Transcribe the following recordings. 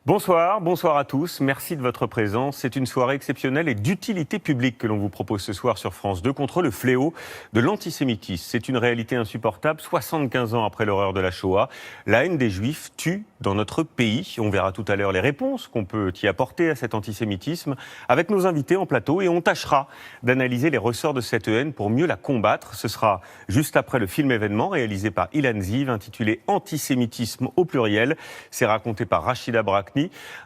Bonsoir à tous. Merci de votre présence. C'est une soirée exceptionnelle et d'utilité publique que l'on vous propose ce soir sur France 2 contre le fléau de l'antisémitisme. C'est une réalité insupportable. 75 ans après l'horreur de la Shoah, la haine des Juifs tue dans notre pays. On verra tout à l'heure les réponses qu'on peut y apporter à cet antisémitisme avec nos invités en plateau et on tâchera d'analyser les ressorts de cette haine pour mieux la combattre. Ce sera juste après le film événement réalisé par Ilan Ziv intitulé Antisémitisme au pluriel. C'est raconté par Rachida Brakni.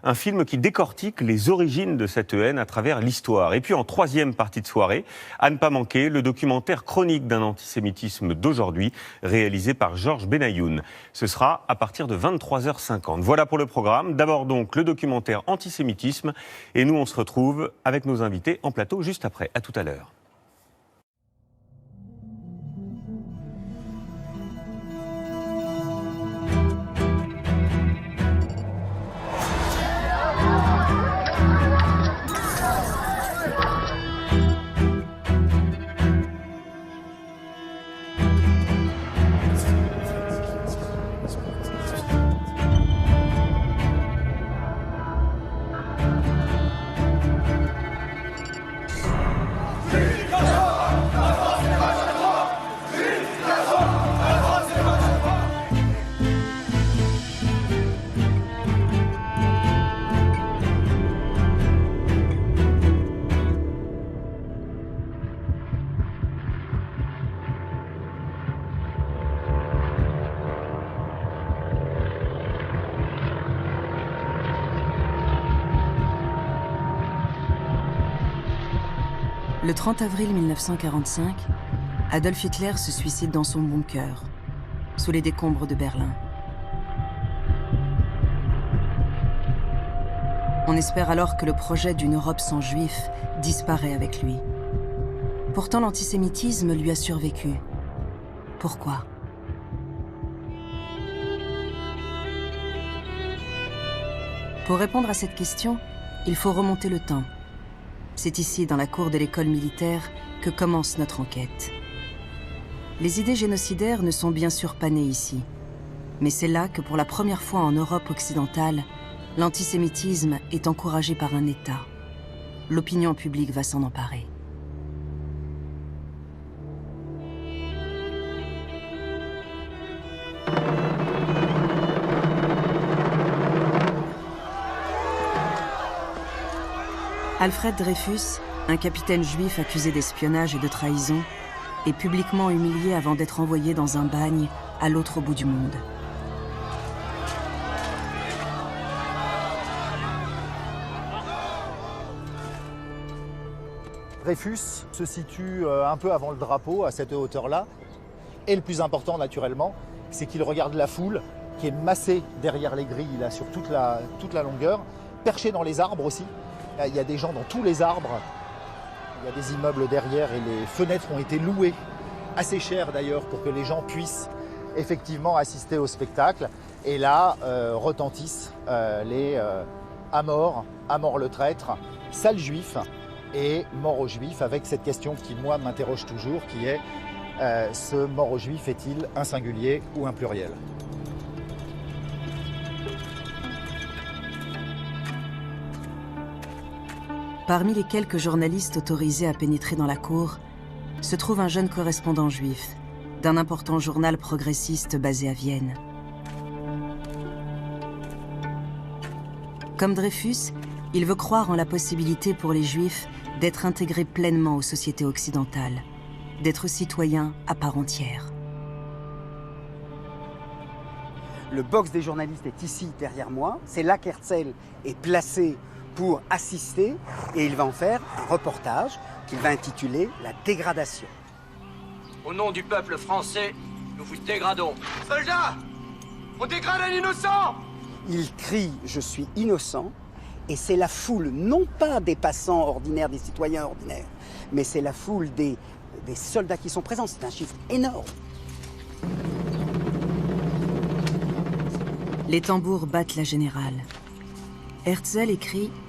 Un film qui décortique les origines de cette haine à travers l'histoire. Et puis en troisième partie de soirée, à ne pas manquer, le documentaire chronique d'un antisémitisme d'aujourd'hui, réalisé par Georges Benayoun. Ce sera à partir de 23h50. Voilà pour le programme. D'abord donc le documentaire Antisémitisme. Et nous, on se retrouve avec nos invités en plateau juste après. À tout à l'heure. Le 30 avril 1945, Adolf Hitler se suicide dans son bunker, sous les décombres de Berlin. On espère alors que le projet d'une Europe sans juifs disparaît avec lui. Pourtant, l'antisémitisme lui a survécu. Pourquoi ? Pour répondre à cette question, il faut remonter le temps. C'est ici, dans la cour de l'école militaire, que commence notre enquête. Les idées génocidaires ne sont bien sûr pas nées ici. Mais c'est là que, pour la première fois en Europe occidentale, l'antisémitisme est encouragé par un État. L'opinion publique va s'en emparer. Alfred Dreyfus, un capitaine juif accusé d'espionnage et de trahison, est publiquement humilié avant d'être envoyé dans un bagne à l'autre bout du monde. Dreyfus se situe un peu avant le drapeau, à cette hauteur-là. Et le plus important, naturellement, c'est qu'il regarde la foule qui est massée derrière les grilles, là, sur toute la longueur, perchée dans les arbres aussi. Il y a des gens dans tous les arbres, il y a des immeubles derrière et les fenêtres ont été louées, assez cher d'ailleurs, pour que les gens puissent effectivement assister au spectacle. Et là, retentissent les à mort le traître, sale juif et mort aux juifs, avec cette question qui, moi, m'interroge toujours, qui est ce mort aux juifs est-il un singulier ou un pluriel ? Parmi les quelques journalistes autorisés à pénétrer dans la cour, se trouve un jeune correspondant juif d'un important journal progressiste basé à Vienne. Comme Dreyfus, il veut croire en la possibilité pour les Juifs d'être intégrés pleinement aux sociétés occidentales, d'être citoyens à part entière. Le box des journalistes est ici, derrière moi. C'est là qu'Herzl est placé pour assister et il va en faire un reportage qu'il va intituler « La dégradation ». Au nom du peuple français, nous vous dégradons. Soldats, on dégrade un innocent! Il crie « Je suis innocent » et c'est la foule, non pas des passants ordinaires, des citoyens ordinaires, mais c'est la foule des soldats qui sont présents. C'est un chiffre énorme. Les tambours battent la générale. Herzl écrit «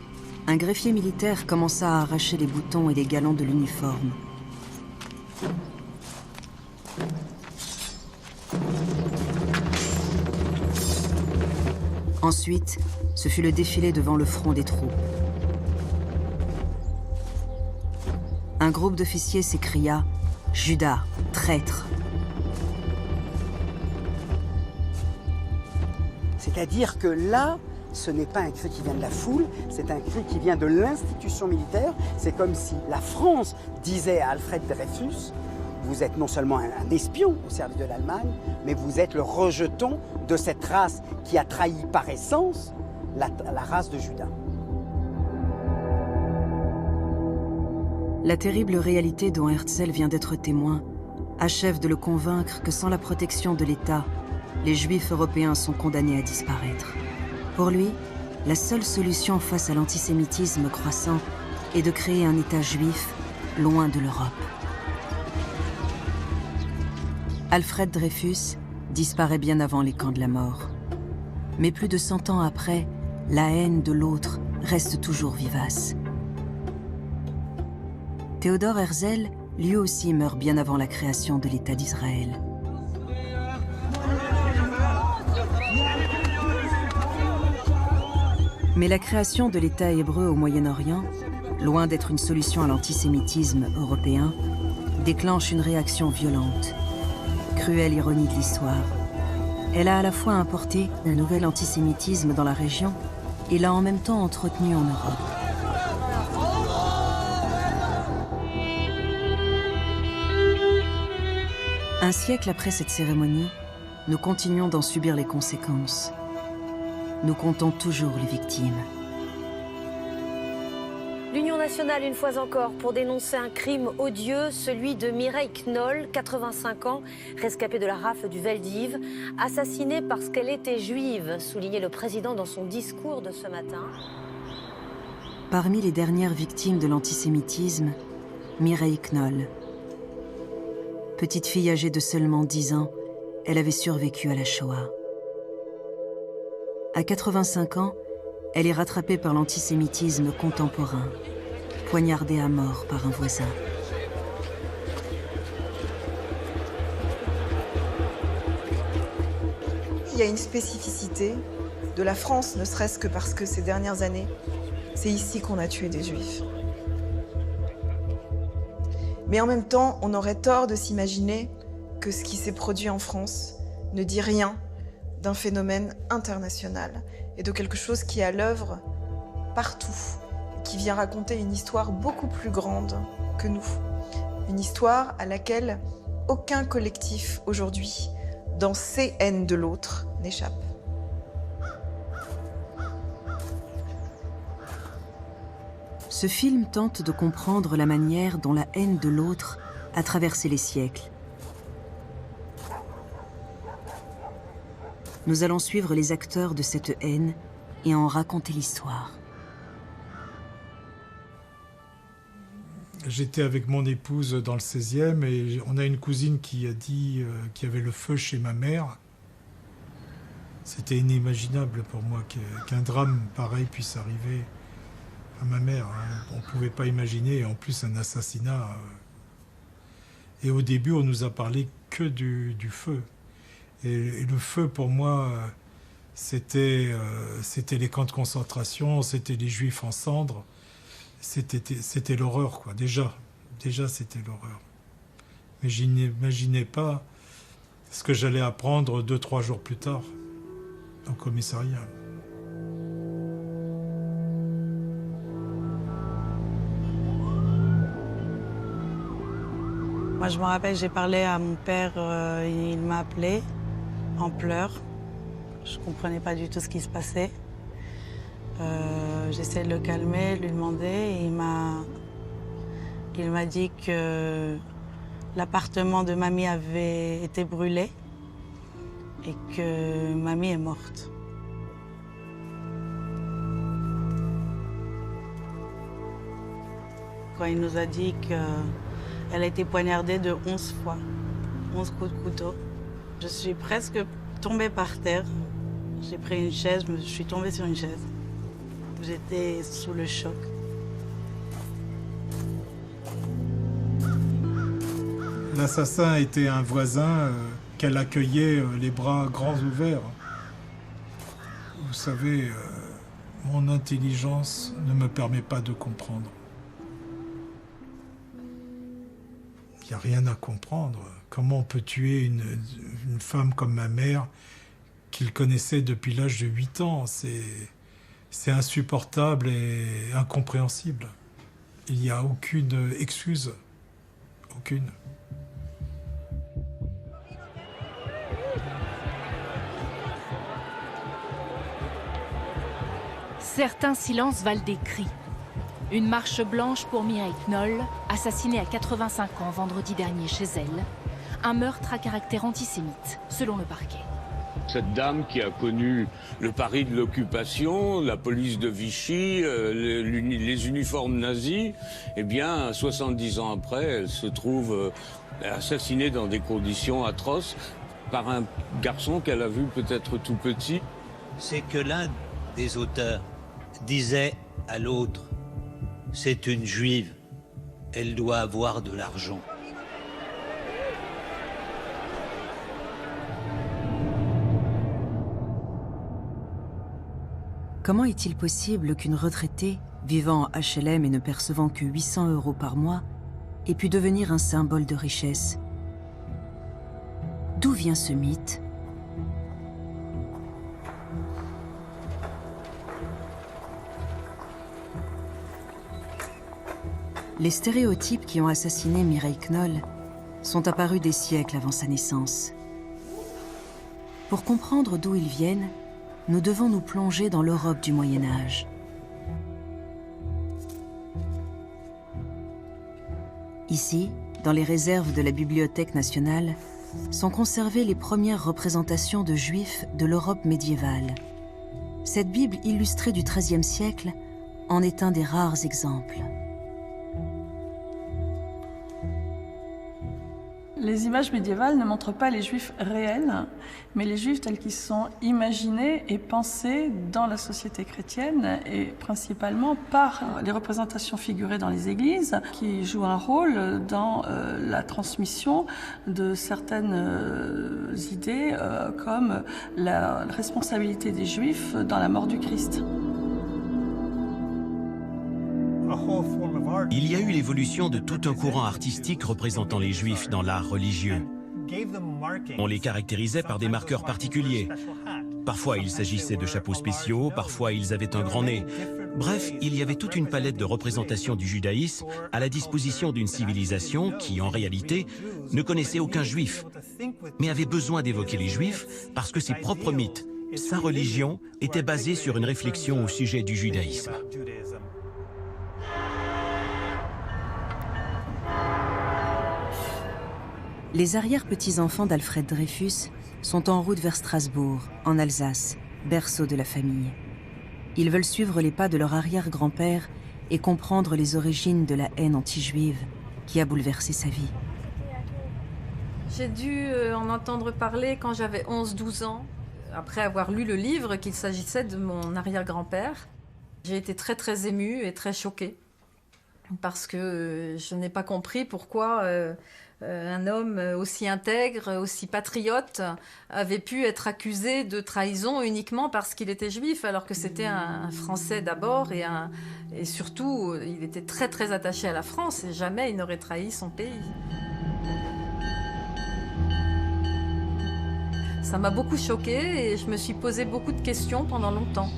Un greffier militaire commença à arracher les boutons et les galons de l'uniforme. Ensuite, ce fut le défilé devant le front des troupes. Un groupe d'officiers s'écria « Judas, traître !» C'est-à-dire que là, ce n'est pas un cri qui vient de la foule, c'est un cri qui vient de l'institution militaire. C'est comme si la France disait à Alfred Dreyfus, vous êtes non seulement un espion au service de l'Allemagne, mais vous êtes le rejeton de cette race qui a trahi par essence la race de Judas. La terrible réalité dont Herzl vient d'être témoin achève de le convaincre que sans la protection de l'État, les Juifs européens sont condamnés à disparaître. Pour lui, la seule solution face à l'antisémitisme croissant est de créer un État juif loin de l'Europe. Alfred Dreyfus disparaît bien avant les camps de la mort. Mais plus de 100 ans après, la haine de l'autre reste toujours vivace. Théodore Herzl, lui aussi, meurt bien avant la création de l'État d'Israël. Mais la création de l'État hébreu au Moyen-Orient, loin d'être une solution à l'antisémitisme européen, déclenche une réaction violente. Cruelle ironie de l'histoire. Elle a à la fois importé un nouvel antisémitisme dans la région et l'a en même temps entretenu en Europe. Un siècle après cette cérémonie, nous continuons d'en subir les conséquences. Nous comptons toujours les victimes. L'Union nationale, une fois encore, pour dénoncer un crime odieux, celui de Mireille Knoll, 85 ans, rescapée de la rafle du Veldiv, assassinée parce qu'elle était juive, soulignait le président dans son discours de ce matin. Parmi les dernières victimes de l'antisémitisme, Mireille Knoll. Petite fille âgée de seulement 10 ans, elle avait survécu à la Shoah. À 85 ans, elle est rattrapée par l'antisémitisme contemporain, poignardée à mort par un voisin. Il y a une spécificité de la France, ne serait-ce que parce que ces dernières années, c'est ici qu'on a tué des Juifs. Mais en même temps, on aurait tort de s'imaginer que ce qui s'est produit en France ne dit rien d'un phénomène international et de quelque chose qui est à l'œuvre partout, qui vient raconter une histoire beaucoup plus grande que nous. Une histoire à laquelle aucun collectif aujourd'hui, dans ses haines de l'autre, n'échappe. Ce film tente de comprendre la manière dont la haine de l'autre a traversé les siècles. Nous allons suivre les acteurs de cette haine et en raconter l'histoire. J'étais avec mon épouse dans le 16e et on a une cousine qui a dit qu'il y avait le feu chez ma mère. C'était inimaginable pour moi qu'un drame pareil puisse arriver à ma mère. On ne pouvait pas imaginer, en plus un assassinat. Et au début, on nous a parlé que du feu. Et le feu, pour moi, c'était les camps de concentration, c'était les Juifs en cendres. C'était l'horreur, quoi. Déjà, c'était l'horreur. Mais je n'imaginais pas ce que j'allais apprendre 2-3 jours plus tard, au commissariat. Moi, je me rappelle, j'ai parlé à mon père, il m'a appelé en pleurs. Je ne comprenais pas du tout ce qui se passait. J'essayais de le calmer, de lui demander, et il m'a dit que l'appartement de mamie avait été brûlé et que mamie est morte. Quand il nous a dit qu'elle a été poignardée de 11 fois, 11 coups de couteau, je suis presque tombée par terre. J'ai pris une chaise, je suis tombée sur une chaise. J'étais sous le choc. L'assassin était un voisin qu'elle accueillait les bras grands ouverts. Vous savez, mon intelligence ne me permet pas de comprendre. Il n'y a rien à comprendre. Comment on peut tuer une femme comme ma mère qu'il connaissait depuis l'âge de 8 ans? C'est insupportable et incompréhensible. Il n'y a aucune excuse. Aucune. Certains silences valent des cris. Une marche blanche pour Mireille Knoll, assassinée à 85 ans vendredi dernier chez elle. Un meurtre à caractère antisémite, selon le parquet. Cette dame qui a connu le Paris de l'occupation, la police de Vichy, les uniformes nazis, eh bien, 70 ans après, elle se trouve assassinée dans des conditions atroces par un garçon qu'elle a vu peut-être tout petit. C'est que l'un des auteurs disait à l'autre: c'est une juive, elle doit avoir de l'argent. Comment est-il possible qu'une retraitée, vivant en HLM et ne percevant que 800 € par mois, ait pu devenir un symbole de richesse? D'où vient ce mythe? Les stéréotypes qui ont assassiné Mireille Knoll sont apparus des siècles avant sa naissance. Pour comprendre d'où ils viennent, nous devons nous plonger dans l'Europe du Moyen Âge. Ici, dans les réserves de la Bibliothèque nationale, sont conservées les premières représentations de Juifs de l'Europe médiévale. Cette Bible illustrée du XIIIe siècle en est un des rares exemples. Les images médiévales ne montrent pas les Juifs réels, mais les Juifs tels qu'ils sont imaginés et pensés dans la société chrétienne, et principalement par les représentations figurées dans les églises, qui jouent un rôle dans la transmission de certaines idées, comme la responsabilité des Juifs dans la mort du Christ. Il y a eu l'évolution de tout un courant artistique représentant les Juifs dans l'art religieux. On les caractérisait par des marqueurs particuliers. Parfois, il s'agissait de chapeaux spéciaux, parfois ils avaient un grand nez. Bref, il y avait toute une palette de représentations du judaïsme à la disposition d'une civilisation qui, en réalité, ne connaissait aucun Juif, mais avait besoin d'évoquer les Juifs parce que ses propres mythes, sa religion, étaient basés sur une réflexion au sujet du judaïsme. Les arrière-petits-enfants d'Alfred Dreyfus sont en route vers Strasbourg, en Alsace, berceau de la famille. Ils veulent suivre les pas de leur arrière-grand-père et comprendre les origines de la haine anti-juive qui a bouleversé sa vie. J'ai dû en entendre parler quand j'avais 11-12 ans, après avoir lu le livre qu'il s'agissait de mon arrière-grand-père. J'ai été très émue et très choquée, parce que je n'ai pas compris pourquoi un homme aussi intègre, aussi patriote, avait pu être accusé de trahison uniquement parce qu'il était juif, alors que c'était un Français d'abord et surtout, il était très attaché à la France et jamais il n'aurait trahi son pays. Ça m'a beaucoup choquée et je me suis posé beaucoup de questions pendant longtemps.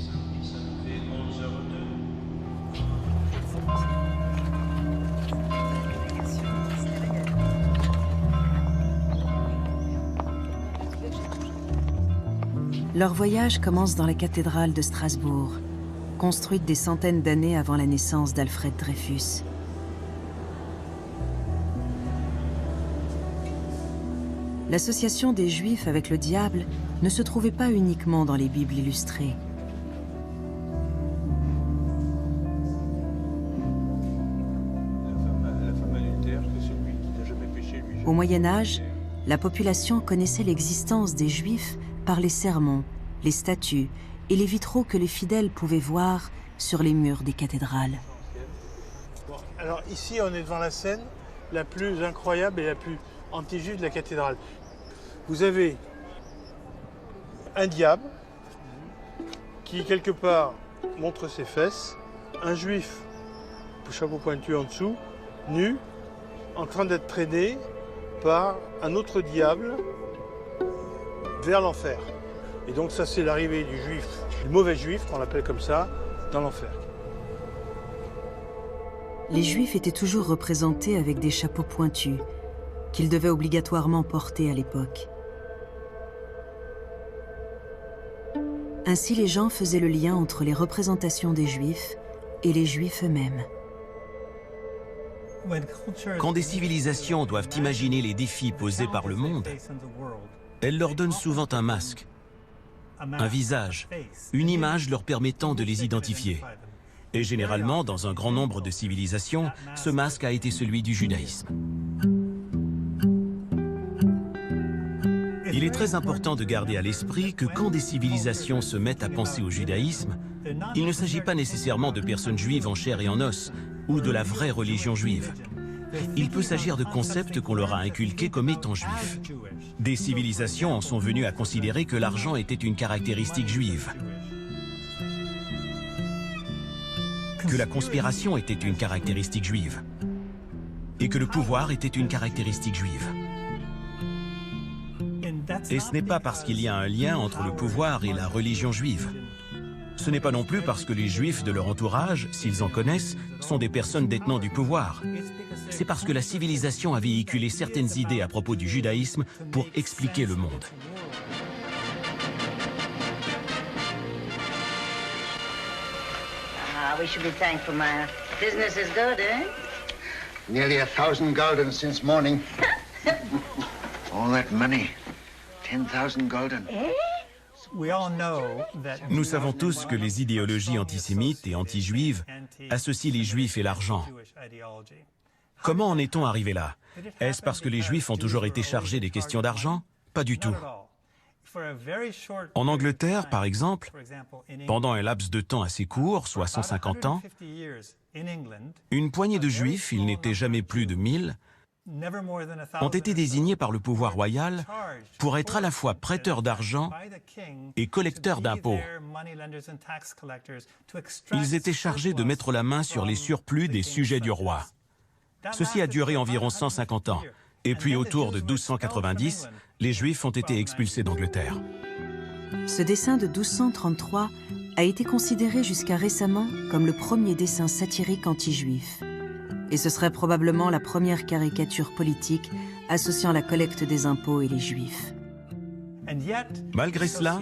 Leur voyage commence dans la cathédrale de Strasbourg, construite des centaines d'années avant la naissance d'Alfred Dreyfus. L'association des Juifs avec le diable ne se trouvait pas uniquement dans les Bibles illustrées. Au Moyen Âge, la population connaissait l'existence des Juifs par les sermons, les statues et les vitraux que les fidèles pouvaient voir sur les murs des cathédrales. Bon, alors ici, on est devant la scène la plus incroyable et la plus anti-juive de la cathédrale. Vous avez un diable qui quelque part montre ses fesses, un juif, chapeau pointu en dessous, nu, en train d'être traîné par un autre diable vers l'enfer. Et donc ça c'est l'arrivée du juif, du mauvais juif, qu'on l'appelle comme ça, dans l'enfer. Les Juifs étaient toujours représentés avec des chapeaux pointus, qu'ils devaient obligatoirement porter à l'époque. Ainsi, les gens faisaient le lien entre les représentations des Juifs et les Juifs eux-mêmes. Quand des civilisations doivent imaginer les défis posés par le monde, elles leur donnent souvent un masque, un visage, une image leur permettant de les identifier. Et généralement, dans un grand nombre de civilisations, ce masque a été celui du judaïsme. Il est très important de garder à l'esprit que quand des civilisations se mettent à penser au judaïsme, il ne s'agit pas nécessairement de personnes juives en chair et en os, ou de la vraie religion juive. Il peut s'agir de concepts qu'on leur a inculqués comme étant juifs. Des civilisations en sont venues à considérer que l'argent était une caractéristique juive, que la conspiration était une caractéristique juive, et que le pouvoir était une caractéristique juive. Et ce n'est pas parce qu'il y a un lien entre le pouvoir et la religion juive. Ce n'est pas non plus parce que les Juifs de leur entourage, s'ils en connaissent, sont des personnes détenant du pouvoir. C'est parce que la civilisation a véhiculé certaines idées à propos du judaïsme pour expliquer le monde. We should be thankful my business is good, eh? Nearly 1,000 gulden since morning. All that money. 10,000 gulden. Nous savons tous que les idéologies antisémites et anti-juives associent les Juifs et l'argent. Comment en est-on arrivé là? Est-ce parce que les Juifs ont toujours été chargés des questions d'argent? Pas du tout. En Angleterre, par exemple, pendant un laps de temps assez court, soit 150 ans, une poignée de Juifs, il n'était jamais plus de 1000, ont été désignés par le pouvoir royal pour être à la fois prêteurs d'argent et collecteurs d'impôts. Ils étaient chargés de mettre la main sur les surplus des sujets du roi. Ceci a duré environ 150 ans. Et puis autour de 1290, les Juifs ont été expulsés d'Angleterre. Ce dessin de 1233 a été considéré jusqu'à récemment comme le premier dessin satirique anti-juif. Et ce serait probablement la première caricature politique associant la collecte des impôts et les Juifs. Malgré cela,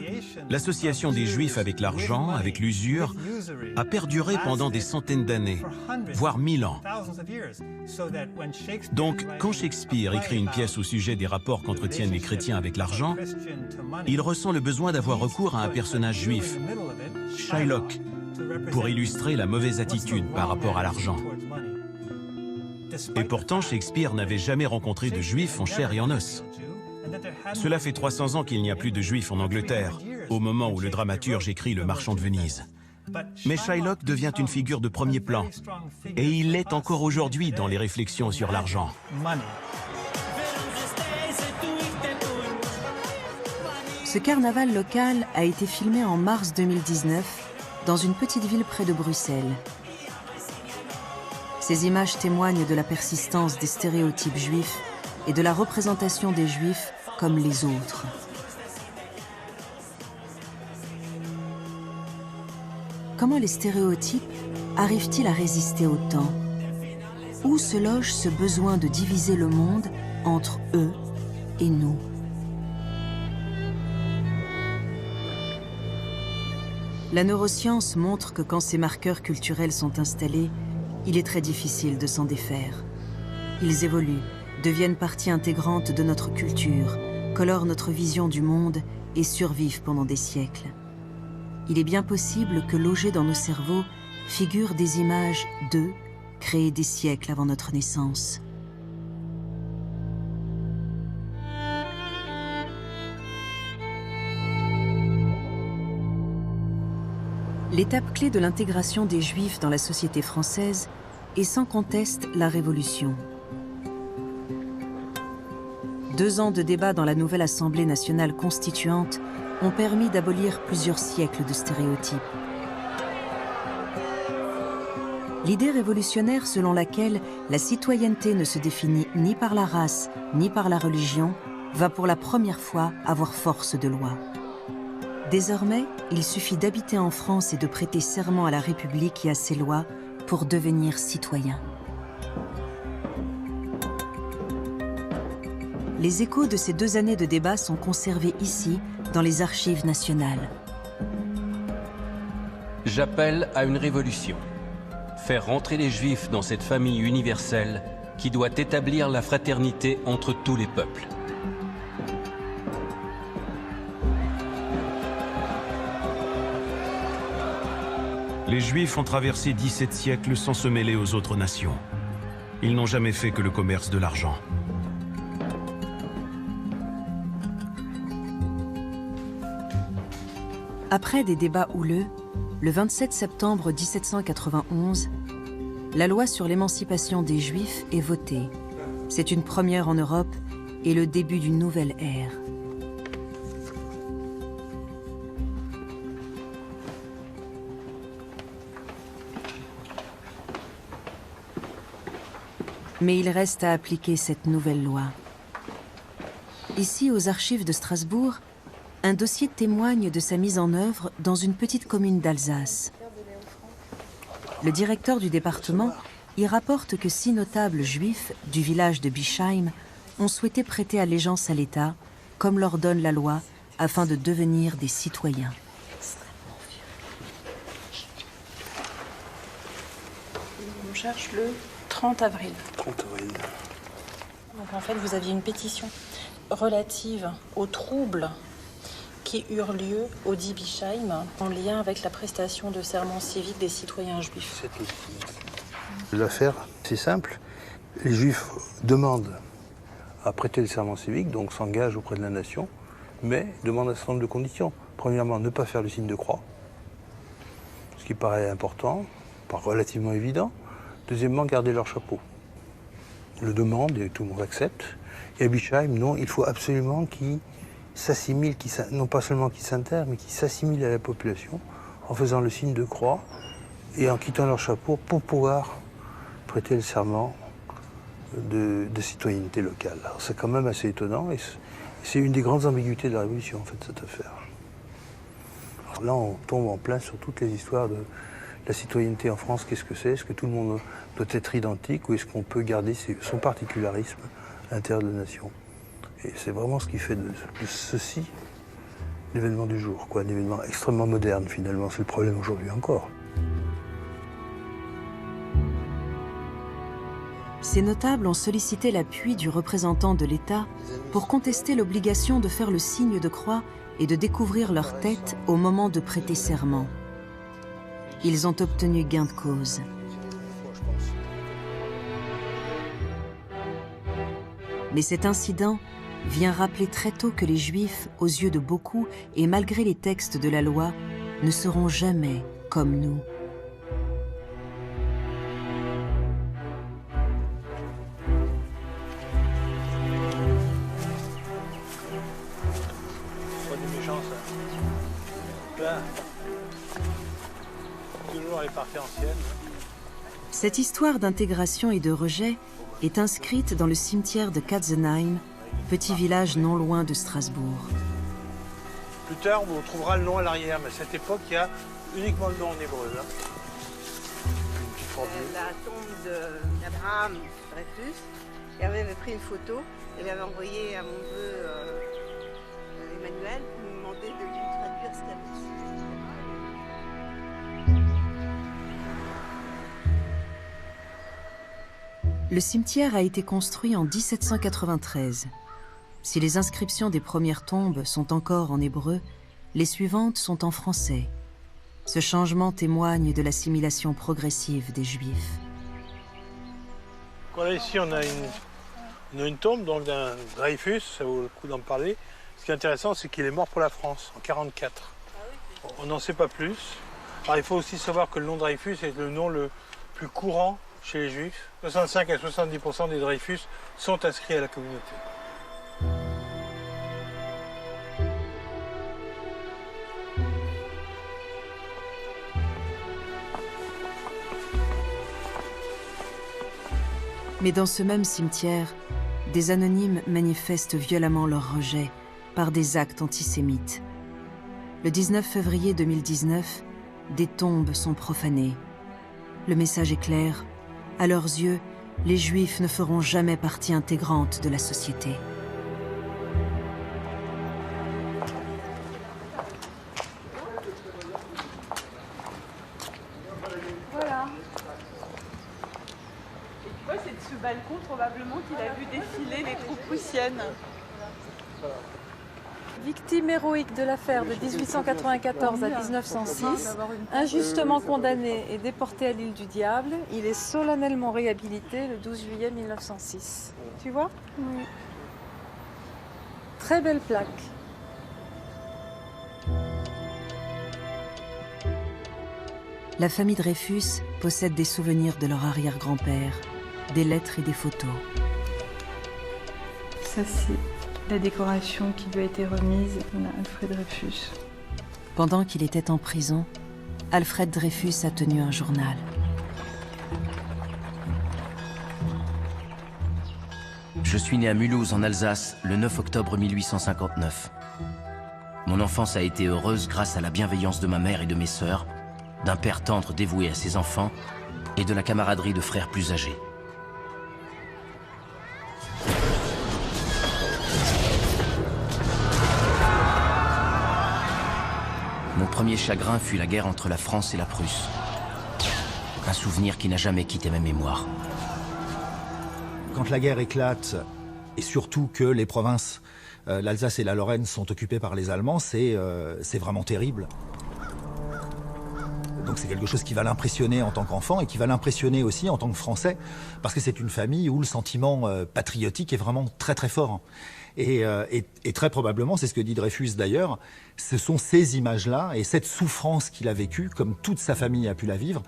l'association des Juifs avec l'argent, avec l'usure, a perduré pendant des centaines d'années, voire 1000 ans. Donc, quand Shakespeare écrit une pièce au sujet des rapports qu'entretiennent les chrétiens avec l'argent, il ressent le besoin d'avoir recours à un personnage juif, Shylock, pour illustrer la mauvaise attitude par rapport à l'argent. Et pourtant, Shakespeare n'avait jamais rencontré de Juifs en chair et en os. Cela fait 300 ans qu'il n'y a plus de Juifs en Angleterre, au moment où le dramaturge écrit Le Marchand de Venise. Mais Shylock devient une figure de premier plan, et il l'est encore aujourd'hui dans les réflexions sur l'argent. Ce carnaval local a été filmé en mars 2019 dans une petite ville près de Bruxelles. Ces images témoignent de la persistance des stéréotypes juifs et de la représentation des Juifs comme les autres. Comment les stéréotypes arrivent-ils à résister au temps? Où se loge ce besoin de diviser le monde entre eux et nous? La neuroscience montre que quand ces marqueurs culturels sont installés, il est très difficile de s'en défaire. Ils évoluent, deviennent partie intégrante de notre culture, colorent notre vision du monde et survivent pendant des siècles. Il est bien possible que logés dans nos cerveaux figurent des images d'eux, créées des siècles avant notre naissance. L'étape clé de l'intégration des Juifs dans la société française est sans conteste la Révolution. 2 ans de débat dans la nouvelle Assemblée nationale constituante ont permis d'abolir plusieurs siècles de stéréotypes. L'idée révolutionnaire selon laquelle la citoyenneté ne se définit ni par la race ni par la religion va pour la première fois avoir force de loi. Désormais, il suffit d'habiter en France et de prêter serment à la République et à ses lois pour devenir citoyen. Les échos de ces 2 années de débat sont conservés ici, dans les archives nationales. J'appelle à une révolution. Faire rentrer les Juifs dans cette famille universelle qui doit établir la fraternité entre tous les peuples. Les Juifs ont traversé 17 siècles sans se mêler aux autres nations. Ils n'ont jamais fait que le commerce de l'argent. Après des débats houleux, le 27 septembre 1791, la loi sur l'émancipation des Juifs est votée. C'est une première en Europe et le début d'une nouvelle ère. Mais il reste à appliquer cette nouvelle loi. Ici, aux archives de Strasbourg, un dossier témoigne de sa mise en œuvre dans une petite commune d'Alsace. Le directeur du département y rapporte que 6 notables juifs du village de Bischheim ont souhaité prêter allégeance à l'État, comme l'ordonne la loi, afin de devenir des citoyens. On cherche le 30 avril. 30 avril. Donc en fait, vous aviez une pétition relative aux troubles qui eurent lieu au dit Bischheim en lien avec la prestation de serment civique des citoyens juifs. L'affaire, c'est simple. Les Juifs demandent à prêter le serment civique, donc s'engagent auprès de la nation, mais demandent un certain nombre de conditions. Premièrement, ne pas faire le signe de croix, ce qui paraît important, pas relativement évident. Deuxièmement, garder leur chapeau. Le demande et tout le monde accepte. Et à Bischheim, non, il faut absolument qu'ils s'assimilent, non pas seulement qu'ils s'intègrent, mais qu'ils s'assimilent à la population en faisant le signe de croix et en quittant leur chapeau pour pouvoir prêter le serment de citoyenneté locale. Alors c'est quand même assez étonnant et c'est une des grandes ambiguïtés de la Révolution, en fait, cette affaire. Alors là, on tombe en plein sur toutes les histoires de la citoyenneté en France. Qu'est-ce que c'est? Est-ce que tout le monde doit être identique ou est-ce qu'on peut garder son particularisme à l'intérieur de la nation? Et c'est vraiment ce qui fait de ceci l'événement du jour, quoi, un événement extrêmement moderne finalement. C'est le problème aujourd'hui encore. Ces notables ont sollicité l'appui du représentant de l'État pour contester l'obligation de faire le signe de croix et de découvrir leur tête au moment de prêter serment. Ils ont obtenu gain de cause. Mais cet incident vient rappeler très tôt que les Juifs, aux yeux de beaucoup et malgré les textes de la loi, ne seront jamais comme nous. Pas des méchants, ça. Là, toujours les parties anciennes. Cette histoire d'intégration et de rejet est inscrite dans le cimetière de Katzenheim, petit village non loin de Strasbourg. Plus tard, on trouvera le nom à l'arrière, mais à cette époque, il y a uniquement le nom en hébreu. Là. La tombe d'Abraham Dreyfus, Hervé avait pris une photo et l'avait envoyée à mon neveu Emmanuel pour me demander de lui traduire ce qu'il avait dit. Le cimetière a été construit en 1793. Si les inscriptions des premières tombes sont encore en hébreu, les suivantes sont en français. Ce changement témoigne de l'assimilation progressive des Juifs. Voilà, ici, on a une tombe donc d'un Dreyfus, ça vaut le coup d'en parler. Ce qui est intéressant, c'est qu'il est mort pour la France en 1944. On n'en sait pas plus. Alors, il faut aussi savoir que le nom Dreyfus est le nom le plus courant chez les Juifs. 65 à 70% des Dreyfus sont inscrits à la communauté. Mais dans ce même cimetière, des anonymes manifestent violemment leur rejet par des actes antisémites. Le 19 février 2019, des tombes sont profanées. Le message est clair. À leurs yeux, les Juifs ne feront jamais partie intégrante de la société. Voilà. Et tu vois, c'est de ce balcon probablement qu'il a vu défiler les troupes prussiennes. Victime héroïque de l'affaire de 1894 à 1906, injustement condamné et déporté à l'île du Diable, il est solennellement réhabilité le 12 juillet 1906. Tu vois? Oui. Très belle plaque. La famille Dreyfus possède des souvenirs de leur arrière-grand-père, des lettres et des photos. Ça, c'est la décoration qui lui a été remise à Alfred Dreyfus. Pendant qu'il était en prison, Alfred Dreyfus a tenu un journal. Je suis né à Mulhouse, en Alsace, le 9 octobre 1859. Mon enfance a été heureuse grâce à la bienveillance de ma mère et de mes sœurs, d'un père tendre dévoué à ses enfants et de la camaraderie de frères plus âgés. Mon premier chagrin fut la guerre entre la France et la Prusse. Un souvenir qui n'a jamais quitté ma mémoire. Quand la guerre éclate, et surtout que les provinces, l'Alsace et la Lorraine, sont occupées par les Allemands, c'est vraiment terrible. Donc c'est quelque chose qui va l'impressionner en tant qu'enfant et qui va l'impressionner aussi en tant que Français, parce que c'est une famille où le sentiment patriotique est vraiment très très fort. Et très probablement, c'est ce que dit Dreyfus d'ailleurs, ce sont ces images-là et cette souffrance qu'il a vécue, comme toute sa famille a pu la vivre,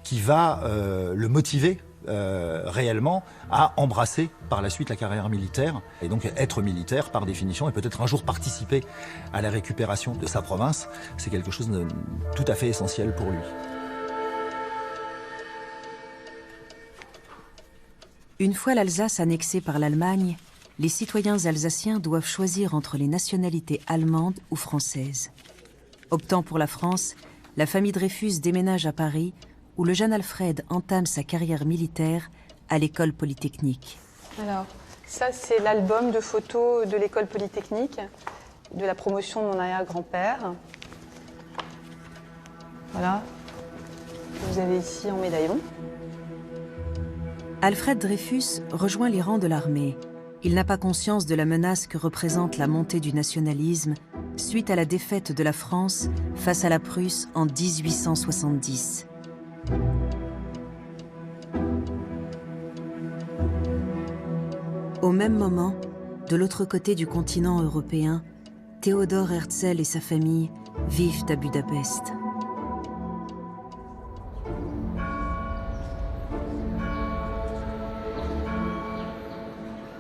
qui va le motiver réellement à embrasser par la suite la carrière militaire. Et donc être militaire, par définition, et peut-être un jour participer à la récupération de sa province, c'est quelque chose de tout à fait essentiel pour lui. Une fois l'Alsace annexée par l'Allemagne, les citoyens alsaciens doivent choisir entre les nationalités allemandes ou françaises. Optant pour la France, la famille Dreyfus déménage à Paris, où le jeune Alfred entame sa carrière militaire à l'école polytechnique. Alors, ça c'est l'album de photos de l'école polytechnique, de la promotion de mon arrière-grand-père. Voilà, que vous avez ici en médaillon. Alfred Dreyfus rejoint les rangs de l'armée. Il n'a pas conscience de la menace que représente la montée du nationalisme suite à la défaite de la France face à la Prusse en 1870. Au même moment, de l'autre côté du continent européen, Théodore Herzl et sa famille vivent à Budapest.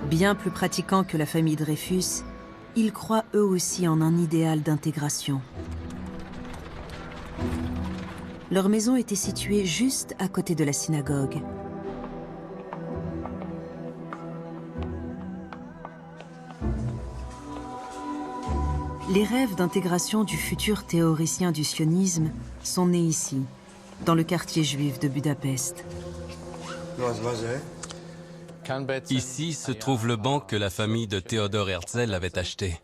Bien plus pratiquants que la famille Dreyfus, ils croient eux aussi en un idéal d'intégration. Leur maison était située juste à côté de la synagogue. Les rêves d'intégration du futur théoricien du sionisme sont nés ici, dans le quartier juif de Budapest. Ici se trouve le banc que la famille de Théodore Herzl avait acheté.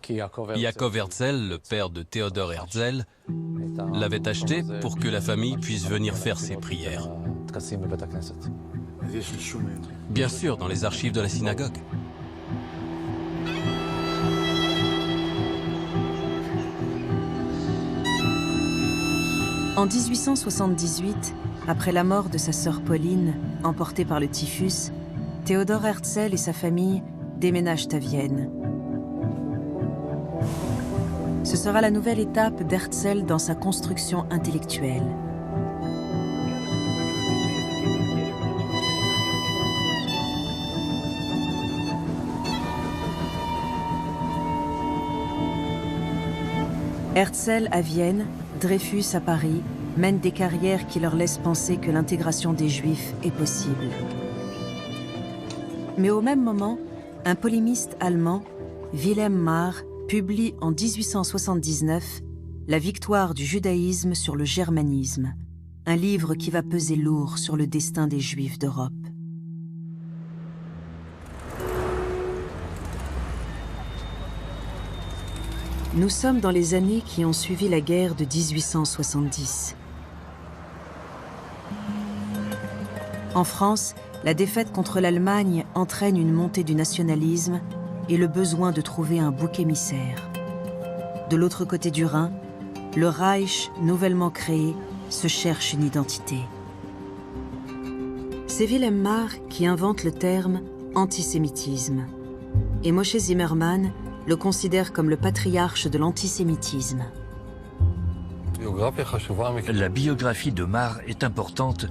Yaakov Herzl, le père de Théodore Herzl, l'avait acheté pour que la famille puisse venir faire ses prières. Bien sûr, dans les archives de la synagogue. En 1878, après la mort de sa sœur Pauline, emportée par le typhus, Théodore Herzl et sa famille déménagent à Vienne. Ce sera la nouvelle étape d'Herzl dans sa construction intellectuelle. Herzl à Vienne, Dreyfus à Paris, mènent des carrières qui leur laissent penser que l'intégration des Juifs est possible. Mais au même moment, un polémiste allemand, Wilhelm Marr, publie en 1879 La victoire du judaïsme sur le germanisme, un livre qui va peser lourd sur le destin des Juifs d'Europe. Nous sommes dans les années qui ont suivi la guerre de 1870. En France, la défaite contre l'Allemagne entraîne une montée du nationalisme et le besoin de trouver un bouc émissaire. De l'autre côté du Rhin, le Reich, nouvellement créé, se cherche une identité. C'est Wilhelm Marr qui invente le terme antisémitisme. Et Moshe Zimmermann le considère comme le patriarche de l'antisémitisme. La biographie de Marr est importante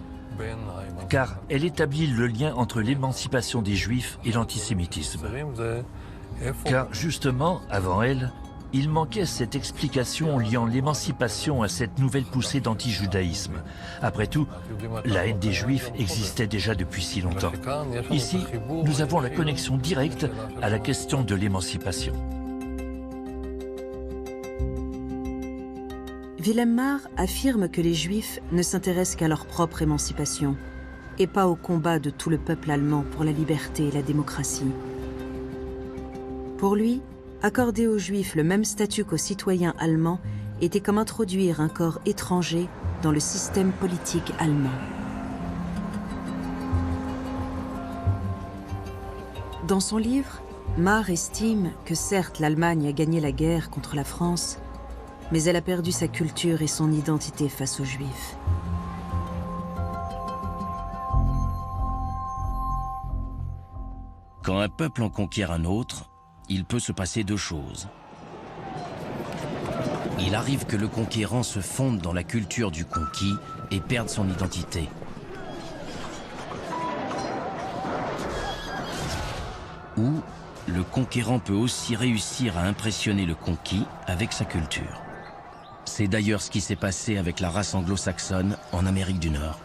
car elle établit le lien entre l'émancipation des Juifs et l'antisémitisme. Car justement, avant elle, il manquait cette explication liant l'émancipation à cette nouvelle poussée d'antijudaïsme. Après tout, la haine des Juifs existait déjà depuis si longtemps. Ici, nous avons la connexion directe à la question de l'émancipation. Wilhelm Marr affirme que les Juifs ne s'intéressent qu'à leur propre émancipation et pas au combat de tout le peuple allemand pour la liberté et la démocratie. Pour lui, accorder aux Juifs le même statut qu'aux citoyens allemands était comme introduire un corps étranger dans le système politique allemand. Dans son livre, Marr estime que certes l'Allemagne a gagné la guerre contre la France, mais elle a perdu sa culture et son identité face aux Juifs. Quand un peuple en conquiert un autre, il peut se passer deux choses. Il arrive que le conquérant se fonde dans la culture du conquis et perde son identité. Ou le conquérant peut aussi réussir à impressionner le conquis avec sa culture. C'est d'ailleurs ce qui s'est passé avec la race anglo-saxonne en Amérique du Nord.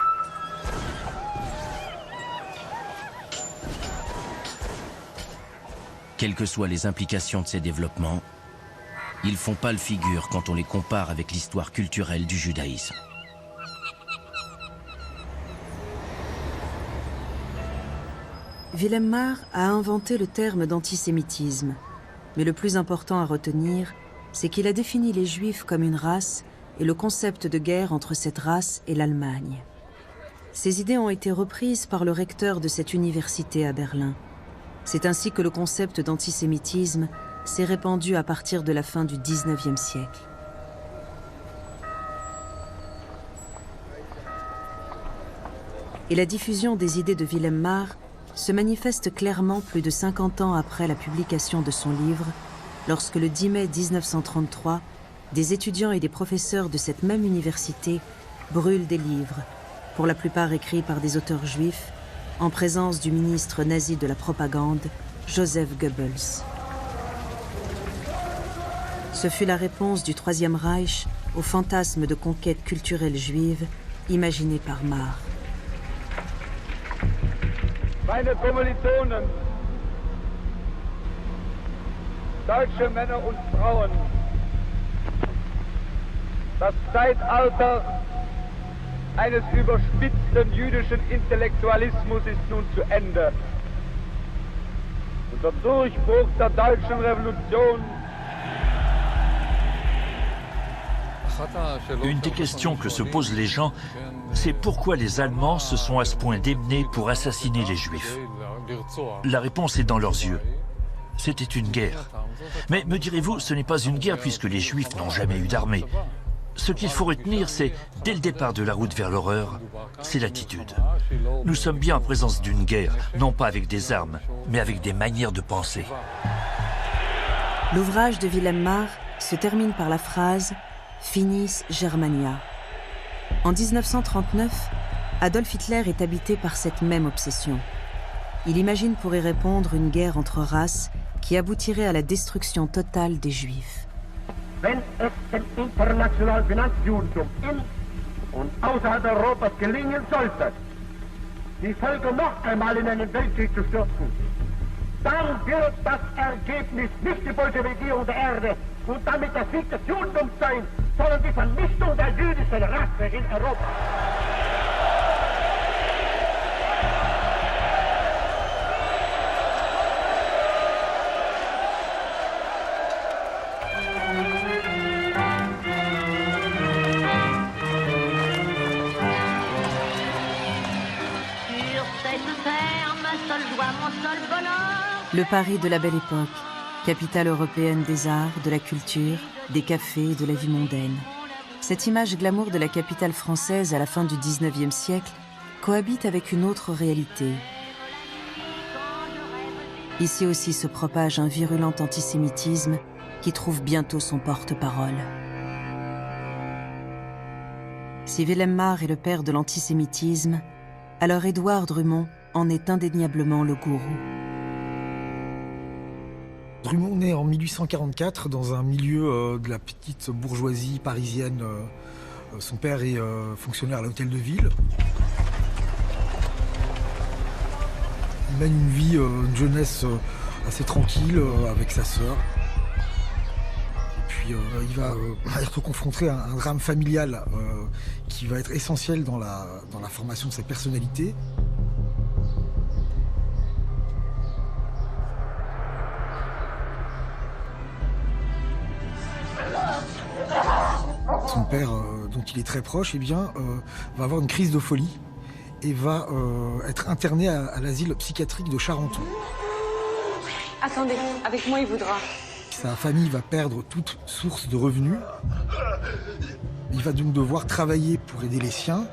Quelles que soient les implications de ces développements, ils font pâle figure quand on les compare avec l'histoire culturelle du judaïsme. Wilhelm Marr a inventé le terme d'antisémitisme, mais le plus important à retenir, c'est qu'il a défini les Juifs comme une race et le concept de guerre entre cette race et l'Allemagne. Ces idées ont été reprises par le recteur de cette université à Berlin. C'est ainsi que le concept d'antisémitisme s'est répandu à partir de la fin du XIXe siècle. Et la diffusion des idées de Wilhelm Marr se manifeste clairement plus de 50 ans après la publication de son livre, lorsque le 10 mai 1933, des étudiants et des professeurs de cette même université brûlent des livres, pour la plupart écrits par des auteurs juifs, en présence du ministre nazi de la propagande, Joseph Goebbels. Ce fut la réponse du Troisième Reich au fantasme de conquête culturelle juive imaginé par Marr. Meine Kommilitonen, deutsche Männer und Frauen, das Zeitalter eines überspitzten jüdischen Intellektualismus ist nun zu Ende. Und der Durchbruch der deutschen Revolution. Une des questions que se posent les gens, c'est pourquoi les Allemands se sont à ce point démenés pour assassiner les Juifs. La réponse est dans leurs yeux. C'était une guerre. Mais me direz-vous, ce n'est pas une guerre puisque les Juifs n'ont jamais eu d'armée. Ce qu'il faut retenir, c'est, dès le départ de la route vers l'horreur, c'est l'attitude. Nous sommes bien en présence d'une guerre, non pas avec des armes, mais avec des manières de penser. L'ouvrage de Wilhelm Marr se termine par la phrase « Finis Germania ». En 1939, Adolf Hitler est habité par cette même obsession. Il imagine pour y répondre une guerre entre races qui aboutirait à la destruction totale des Juifs. Wenn es dem international Finanzjudentum und außerhalb Europas gelingen sollte, die Völker noch einmal in einen Weltkrieg zu stürzen, dann wird das Ergebnis nicht die Bolschewisierung der Erde und damit der Sieg des Judentums sein, sondern die Vernichtung der jüdischen Rasse in Europa. Le Paris de la Belle Époque, capitale européenne des arts, de la culture, des cafés et de la vie mondaine. Cette image glamour de la capitale française à la fin du 19e siècle cohabite avec une autre réalité. Ici aussi se propage un virulent antisémitisme qui trouve bientôt son porte-parole. Si Wilhelm Marr est le père de l'antisémitisme, alors Édouard Drummond en est indéniablement le gourou. Drummond naît en 1844 dans un milieu de la petite bourgeoisie parisienne. Son père est fonctionnaire à l'hôtel de ville. Il mène une vie, une jeunesse assez tranquille avec sa sœur. Et puis il va être confronté à un drame familial qui va être essentiel dans la formation de sa personnalité. Son père, dont il est très proche, va avoir une crise de folie et va être interné à l'asile psychiatrique de Charenton. Attendez, avec moi il voudra. Sa famille va perdre toute source de revenus. Il va donc devoir travailler pour aider les siens.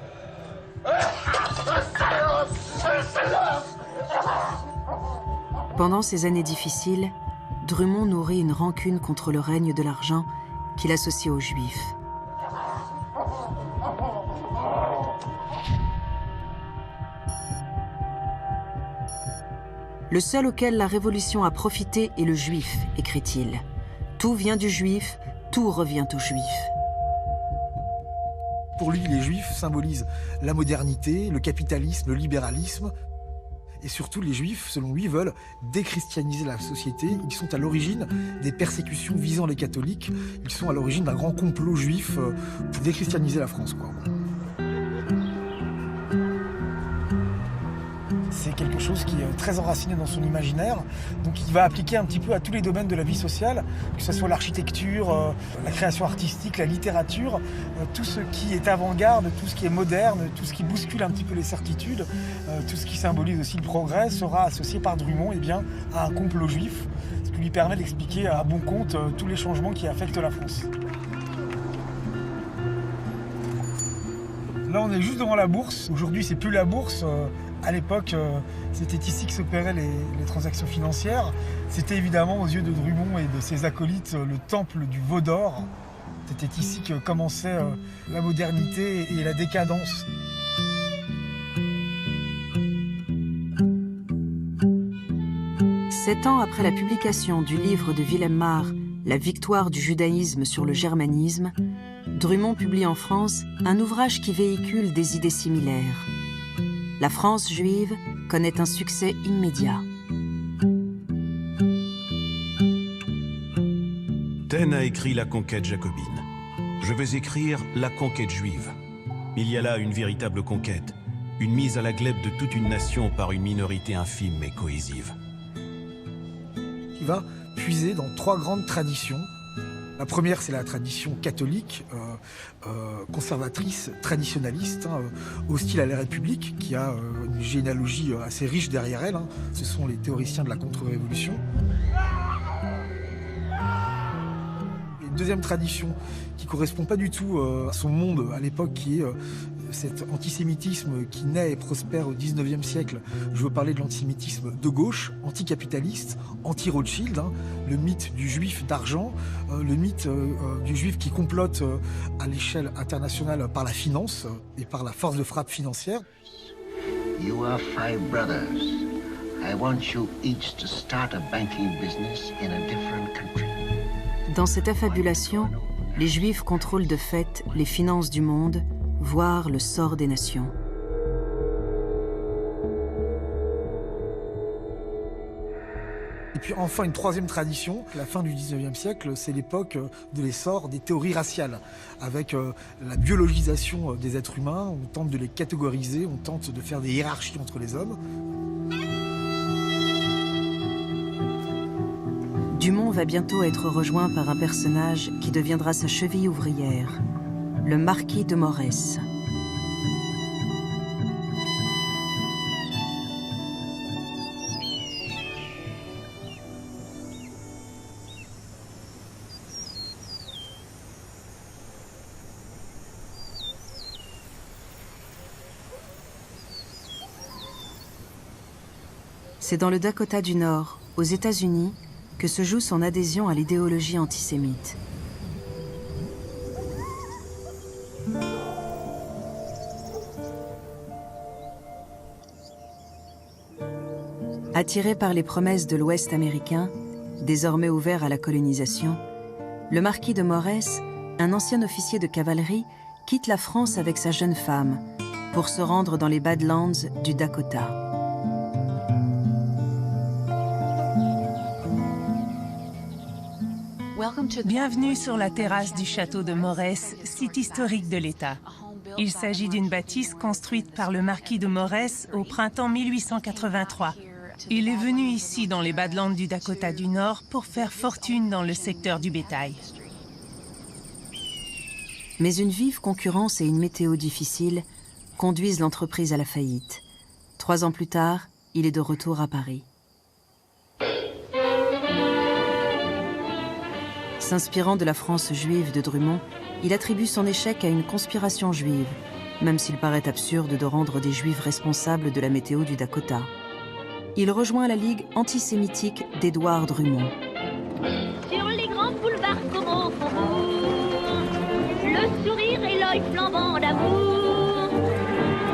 Pendant ces années difficiles, Drummond nourrit une rancune contre le règne de l'argent qu'il associe aux Juifs. Le seul auquel la Révolution a profité est le Juif, écrit-il. Tout vient du Juif, tout revient aux Juifs. Pour lui, les Juifs symbolisent la modernité, le capitalisme, le libéralisme. Et surtout, les Juifs, selon lui, veulent déchristianiser la société. Ils sont à l'origine des persécutions visant les catholiques. Ils sont à l'origine d'un grand complot juif pour déchristianiser la France, quoi. C'est quelque chose qui est très enraciné dans son imaginaire, donc il va appliquer un petit peu à tous les domaines de la vie sociale, que ce soit l'architecture, la création artistique, la littérature, tout ce qui est avant-garde, tout ce qui est moderne, tout ce qui bouscule un petit peu les certitudes, tout ce qui symbolise aussi le progrès sera associé par Drummond à un complot juif, ce qui lui permet d'expliquer à bon compte tous les changements qui affectent la France. Là on est juste devant la bourse, aujourd'hui c'est plus la bourse. À l'époque, c'était ici que s'opéraient les transactions financières. C'était évidemment, aux yeux de Drummond et de ses acolytes, le temple du veau d'or. C'était ici que commençait la modernité et la décadence. Sept ans après la publication du livre de Wilhelm Marr, La victoire du judaïsme sur le germanisme, Drummond publie en France un ouvrage qui véhicule des idées similaires. La France juive connaît un succès immédiat. Taine a écrit La conquête jacobine. Je vais écrire La conquête juive. Il y a là une véritable conquête, une mise à la glèbe de toute une nation par une minorité infime mais cohésive. Il va puiser dans trois grandes traditions. La première, c'est la tradition catholique, conservatrice, traditionnaliste, hostile à la République, qui a une généalogie assez riche derrière elle. Ce sont les théoriciens de la contre-révolution. Une deuxième tradition qui ne correspond pas du tout à son monde à l'époque, qui est cet antisémitisme qui naît et prospère au 19e siècle. Je veux parler de l'antisémitisme de gauche, anticapitaliste, anti-Rothschild, le mythe du juif d'argent, le mythe du juif qui complote à l'échelle internationale par la finance et par la force de frappe financière. You are 5 brothers. I want you each to start a banking business in a different country. Dans cette affabulation, les Juifs contrôlent de fait les finances du monde, voir le sort des nations. Et puis enfin une troisième tradition, la fin du 19e siècle, c'est l'époque de l'essor des théories raciales. Avec la biologisation des êtres humains, on tente de les catégoriser, on tente de faire des hiérarchies entre les hommes. Dumont va bientôt être rejoint par un personnage qui deviendra sa cheville ouvrière, le marquis de Morès. C'est dans le Dakota du Nord, aux États-Unis, que se joue son adhésion à l'idéologie antisémite. Attiré par les promesses de l'Ouest américain, désormais ouvert à la colonisation, le marquis de Morès, un ancien officier de cavalerie, quitte la France avec sa jeune femme pour se rendre dans les Badlands du Dakota. Bienvenue sur la terrasse du château de Morès, site historique de l'État. Il s'agit d'une bâtisse construite par le marquis de Morès au printemps 1883. Il est venu ici dans les Badlands du Dakota du Nord pour faire fortune dans le secteur du bétail. Mais une vive concurrence et une météo difficile conduisent l'entreprise à la faillite. 3 ans plus tard, il est de retour à Paris. S'inspirant de la France juive de Drummond, il attribue son échec à une conspiration juive, même s'il paraît absurde de rendre des juifs responsables de la météo du Dakota. Il rejoint la ligue antisémitique d'Édouard Drummond. Sur les grands boulevards comme au faubourg, le sourire et l'œil flambant d'amour,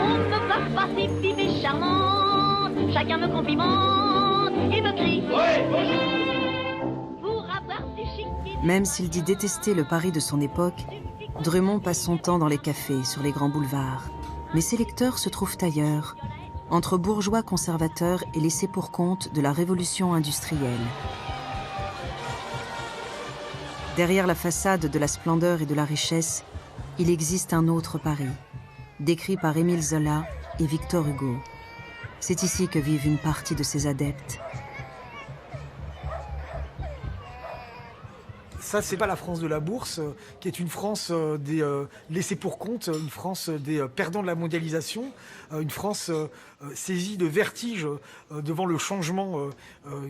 on me voit passer vive et charmante, chacun me complimente et me crie « Ouais, bonjour !» Même s'il dit détester le Paris de son époque, Drummond passe son temps dans les cafés, sur les grands boulevards. Mais ses lecteurs se trouvent ailleurs, entre bourgeois conservateurs et laissés pour compte de la révolution industrielle. Derrière la façade de la splendeur et de la richesse, il existe un autre Paris, décrit par Émile Zola et Victor Hugo. C'est ici que vivent une partie de ses adeptes. Ça, c'est pas la France de la bourse, qui est une France des laissés pour compte, une France des perdants de la mondialisation, une France saisie de vertige devant le changement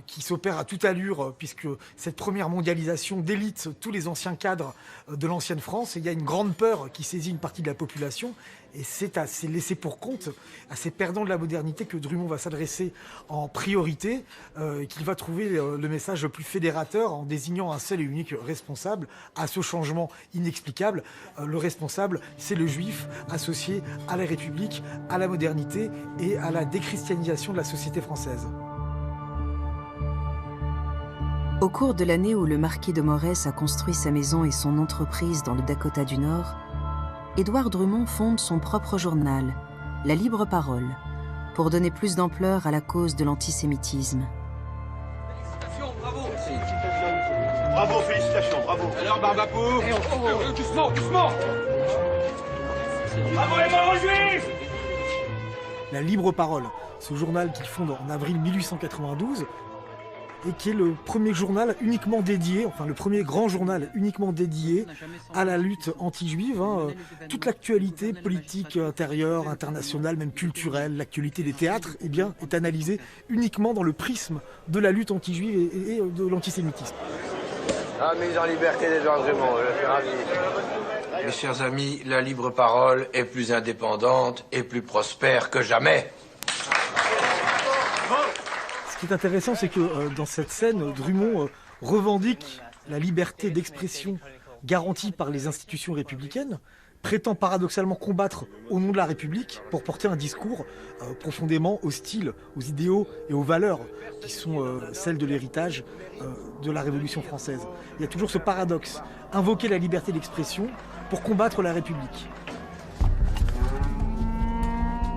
qui s'opère à toute allure, puisque cette première mondialisation délite tous les anciens cadres de l'ancienne France, et il y a une grande peur qui saisit une partie de la population. Et c'est à ces laissés pour compte, à ces perdants de la modernité que Drummond va s'adresser en priorité, qu'il va trouver le message le plus fédérateur en désignant un seul et unique responsable à ce changement inexplicable. Le responsable, c'est le juif associé à la République, à la modernité et à la déchristianisation de la société française. Au cours de l'année où le marquis de Morès a construit sa maison et son entreprise dans le Dakota du Nord, Édouard Drummond fonde son propre journal, La Libre Parole, pour donner plus d'ampleur à la cause de l'antisémitisme. Félicitations, bravo. Bravo, félicitations, bravo. Alors, Barbapo. Doucement, doucement. Bravo les morts aux juifs. La Libre Parole, ce journal qu'il fonde en avril 1892, et qui est le premier journal uniquement dédié, enfin le premier grand journal uniquement dédié à la lutte anti-juive. Toute l'actualité politique intérieure, internationale, même culturelle, l'actualité des théâtres, eh bien, est analysée uniquement dans le prisme de la lutte anti-juive et de l'antisémitisme. Ah, mise en liberté d'Édouard Drummond, je suis ravi. Mes chers amis, la libre parole est plus indépendante et plus prospère que jamais. Ce qui est intéressant, c'est que dans cette scène, Drummond revendique la liberté d'expression garantie par les institutions républicaines, prétend paradoxalement combattre au nom de la République pour porter un discours profondément hostile aux idéaux et aux valeurs qui sont celles de l'héritage de la Révolution française. Il y a toujours ce paradoxe, invoquer la liberté d'expression pour combattre la République.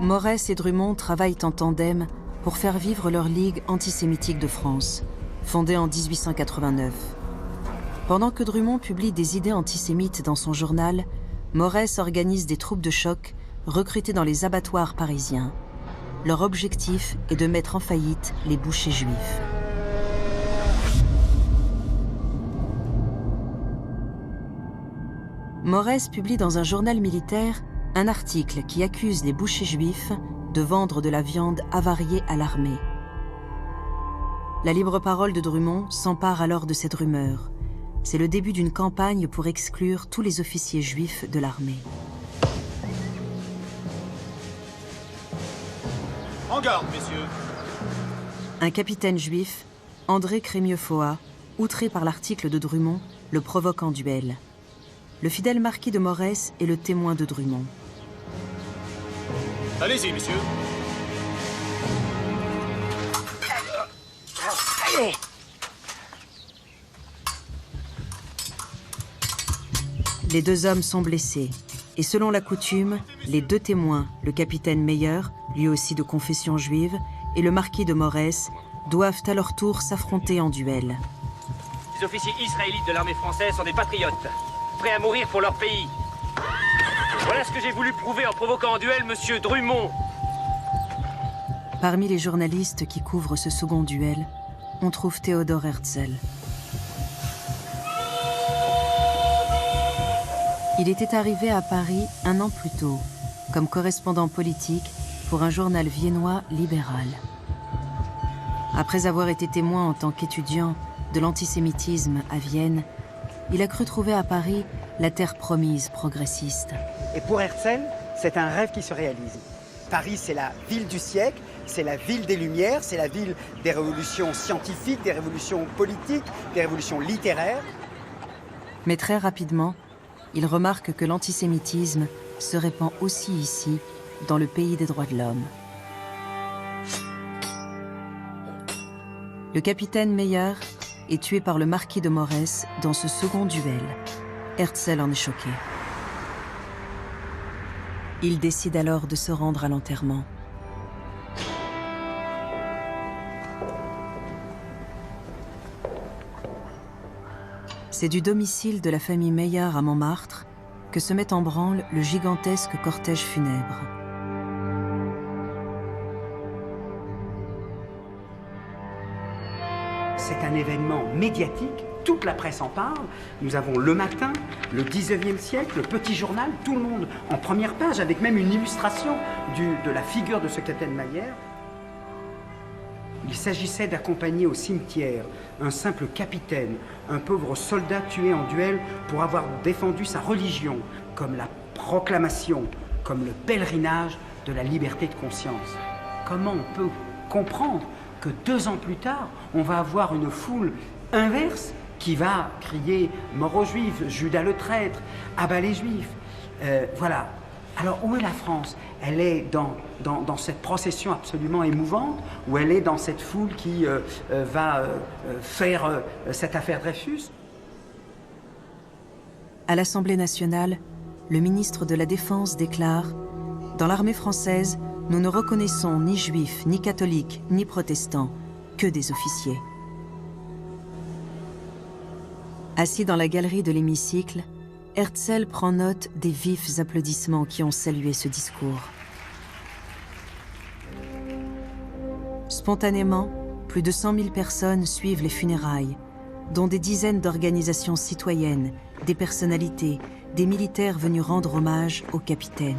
Morès et Drummond travaillent en tandem pour faire vivre leur Ligue antisémitique de France, fondée en 1889. Pendant que Drummond publie des idées antisémites dans son journal, Morès organise des troupes de choc recrutées dans les abattoirs parisiens. Leur objectif est de mettre en faillite les bouchers juifs. Morès publie dans un journal militaire un article qui accuse les bouchers juifs de vendre de la viande avariée à l'armée. La libre parole de Drummond s'empare alors de cette rumeur. C'est le début d'une campagne pour exclure tous les officiers juifs de l'armée. En garde, messieurs. Un capitaine juif, André Crémieux-Foat, outré par l'article de Drummond, le provoque en duel. Le fidèle marquis de Morès est le témoin de Drummond. Allez-y, messieurs. Allez. Les deux hommes sont blessés. Et selon la coutume, les deux témoins, le capitaine Meyer, lui aussi de confession juive, et le marquis de Morès, doivent à leur tour s'affronter en duel. Les officiers israélites de l'armée française sont des patriotes, prêts à mourir pour leur pays. Voilà ce que j'ai voulu prouver en provoquant en duel monsieur Drummond. Parmi les journalistes qui couvrent ce second duel, on trouve Theodor Herzl. Il était arrivé à Paris un an plus tôt, comme correspondant politique pour un journal viennois libéral. Après avoir été témoin en tant qu'étudiant de l'antisémitisme à Vienne, il a cru trouver à Paris la terre promise progressiste. Et pour Herzl, c'est un rêve qui se réalise. Paris, c'est la ville du siècle, c'est la ville des Lumières, c'est la ville des révolutions scientifiques, des révolutions politiques, des révolutions littéraires. Mais très rapidement, il remarque que l'antisémitisme se répand aussi ici, dans le pays des droits de l'homme. Le capitaine Meyer est tué par le marquis de Morès dans ce second duel. Herzl en est choqué. Il décide alors de se rendre à l'enterrement. C'est du domicile de la famille Meyer à Montmartre que se met en branle le gigantesque cortège funèbre. C'est un événement médiatique, toute la presse en parle. Nous avons Le Matin, le 19e siècle, le Petit Journal, tout le monde en première page, avec même une illustration de la figure de ce capitaine Meyer. Il s'agissait d'accompagner au cimetière un simple capitaine, un pauvre soldat tué en duel pour avoir défendu sa religion, comme la proclamation, comme le pèlerinage de la liberté de conscience. Comment on peut comprendre que 2 ans plus tard, on va avoir une foule inverse qui va crier « mort aux Juifs »,« Judas le traître »,« abat les Juifs ». Voilà. Alors où est la France? Elle est dans cette procession absolument émouvante, ou elle est dans cette foule qui va faire cette affaire Dreyfus? À l'Assemblée nationale, le ministre de la Défense déclare « Dans l'armée française, nous ne reconnaissons ni juifs, ni catholiques, ni protestants, que des officiers. » Assis dans la galerie de l'hémicycle, Herzl prend note des vifs applaudissements qui ont salué ce discours. Spontanément, plus de 100 000 personnes suivent les funérailles, dont des dizaines d'organisations citoyennes, des personnalités, des militaires venus rendre hommage au capitaine.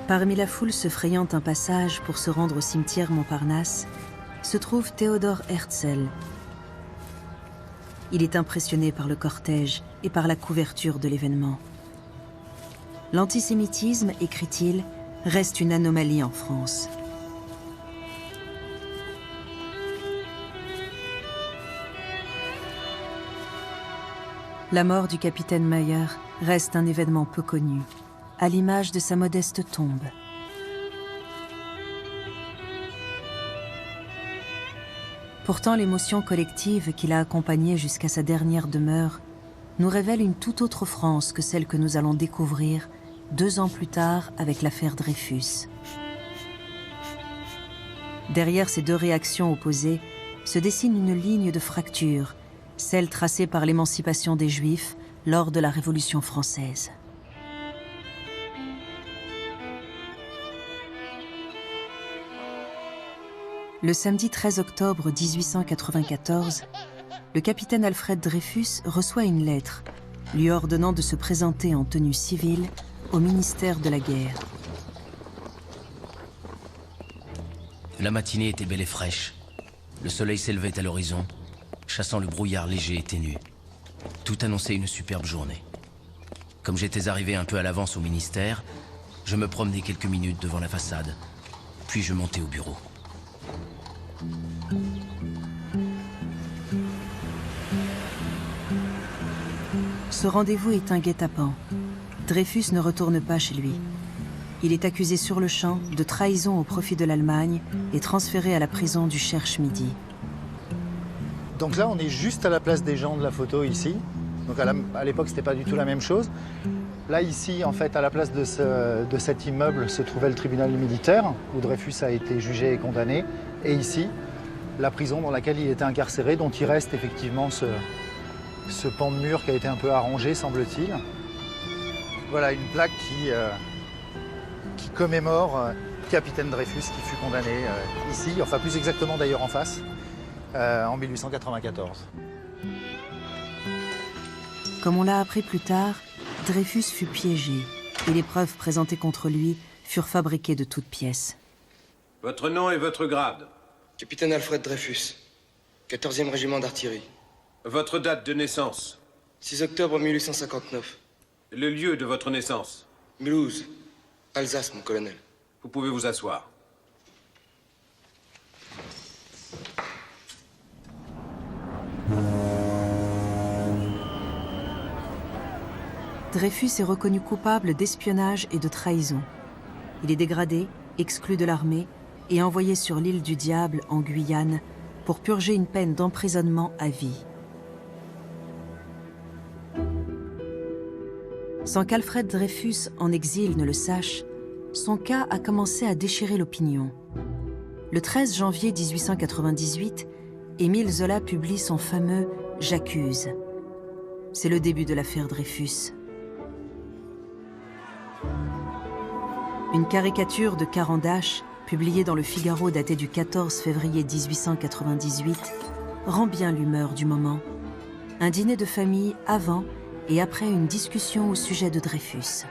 Parmi la foule se frayant un passage pour se rendre au cimetière Montparnasse, se trouve Theodor Herzl. Il est impressionné par le cortège et par la couverture de l'événement. L'antisémitisme, écrit-il, reste une anomalie en France. La mort du capitaine Meyer reste un événement peu connu, à l'image de sa modeste tombe. Pourtant, l'émotion collective qui l'a accompagné jusqu'à sa dernière demeure nous révèle une toute autre France que celle que nous allons découvrir 2 ans plus tard avec l'affaire Dreyfus. Derrière ces 2 réactions opposées se dessine une ligne de fracture, celle tracée par l'émancipation des Juifs lors de la Révolution française. Le samedi 13 octobre 1894, le capitaine Alfred Dreyfus reçoit une lettre lui ordonnant de se présenter en tenue civile au ministère de la Guerre. La matinée était belle et fraîche. Le soleil s'élevait à l'horizon, chassant le brouillard léger et ténu. Tout annonçait une superbe journée. Comme j'étais arrivé un peu à l'avance au ministère, je me promenais quelques minutes devant la façade, puis je montais au bureau. Ce rendez-vous est un guet-apens. Dreyfus ne retourne pas chez lui. Il est accusé sur le champ de trahison au profit de l'Allemagne et transféré à la prison du Cherche-Midi. Donc là, on est juste à la place des gens de la photo ici. Donc à l'époque, c'était pas du tout la même chose. Là, ici, en fait, à la place de cet immeuble se trouvait le tribunal militaire, où Dreyfus a été jugé et condamné. Et ici, la prison dans laquelle il était incarcéré, dont il reste effectivement ce pan de mur qui a été un peu arrangé, semble-t-il. Voilà une plaque qui commémore capitaine Dreyfus qui fut condamné ici, enfin plus exactement d'ailleurs en face, en 1894. Comme on l'a appris plus tard, Dreyfus fut piégé et les preuves présentées contre lui furent fabriquées de toutes pièces. Votre nom et votre grade? Capitaine Alfred Dreyfus, 14e régiment d'artillerie. Votre date de naissance? 6 octobre 1859. Le lieu de votre naissance? Mulhouse, Alsace, mon colonel. Vous pouvez vous asseoir. Dreyfus est reconnu coupable d'espionnage et de trahison. Il est dégradé, exclu de l'armée et envoyé sur l'île du Diable, en Guyane, pour purger une peine d'emprisonnement à vie. Sans qu'Alfred Dreyfus, en exil, ne le sache, son cas a commencé à déchirer l'opinion. Le 13 janvier 1898, Émile Zola publie son fameux « J'accuse ». C'est le début de l'affaire Dreyfus. Une caricature de Carandache, publiée dans le Figaro datée du 14 février 1898, rend bien l'humeur du moment. Un dîner de famille avant et après une discussion au sujet de Dreyfus.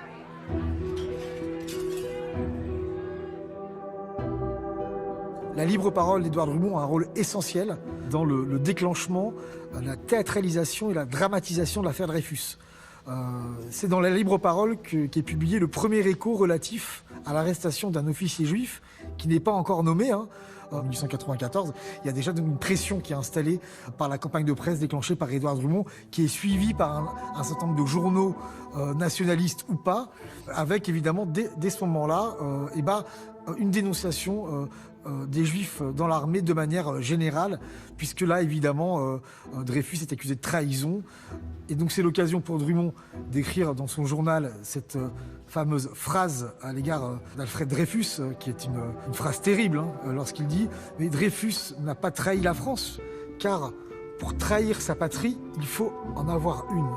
La libre parole d'Édouard Drumont a un rôle essentiel dans le déclenchement, la théâtralisation et la dramatisation de l'affaire Dreyfus. C'est dans la libre parole qu'est publié le premier écho relatif à l'arrestation d'un officier juif qui n'est pas encore nommé. En 1894, il y a déjà une pression qui est installée par la campagne de presse déclenchée par Édouard Drumont, qui est suivie par un certain nombre de journaux nationalistes ou pas, avec évidemment dès ce moment-là une dénonciation des Juifs dans l'armée de manière générale, puisque là, évidemment, Dreyfus est accusé de trahison. Et donc c'est l'occasion pour Drumont d'écrire dans son journal cette fameuse phrase à l'égard d'Alfred Dreyfus, qui est une phrase terrible, lorsqu'il dit « Mais Dreyfus n'a pas trahi la France, car pour trahir sa patrie, il faut en avoir une. »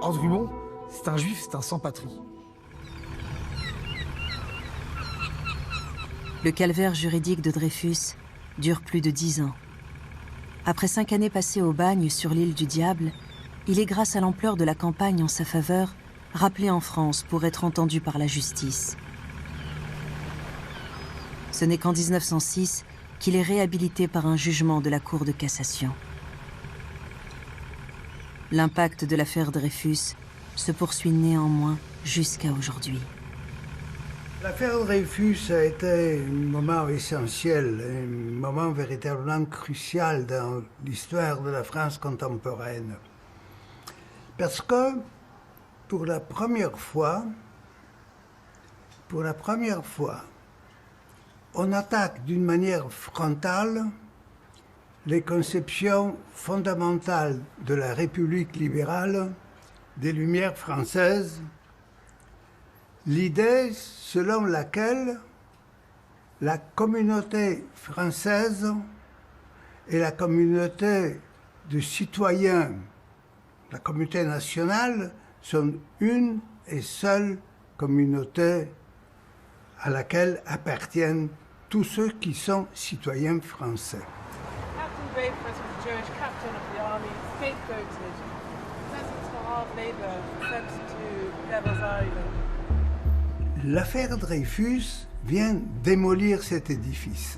Or Drumont, c'est un juif, c'est un sans-patrie. Le calvaire juridique de Dreyfus dure plus de 10 ans. Après 5 années passées au bagne sur l'île du Diable, il est grâce à l'ampleur de la campagne en sa faveur rappelé en France pour être entendu par la justice. Ce n'est qu'en 1906 qu'il est réhabilité par un jugement de la Cour de cassation. L'impact de l'affaire Dreyfus se poursuit néanmoins jusqu'à aujourd'hui. L'affaire Dreyfus a été un moment essentiel, un moment véritablement crucial dans l'histoire de la France contemporaine. Parce que, pour la première fois, on attaque d'une manière frontale les conceptions fondamentales de la République libérale, des Lumières françaises, l'idée selon laquelle la communauté française et la communauté de citoyens, la communauté nationale, sont une et seule communauté à laquelle appartiennent tous ceux qui sont citoyens français. Captain Dreyfus was a Jewish captain of the army, scapegoated, sentenced to hard labor, sent to Devil's Island. L'affaire Dreyfus vient démolir cet édifice.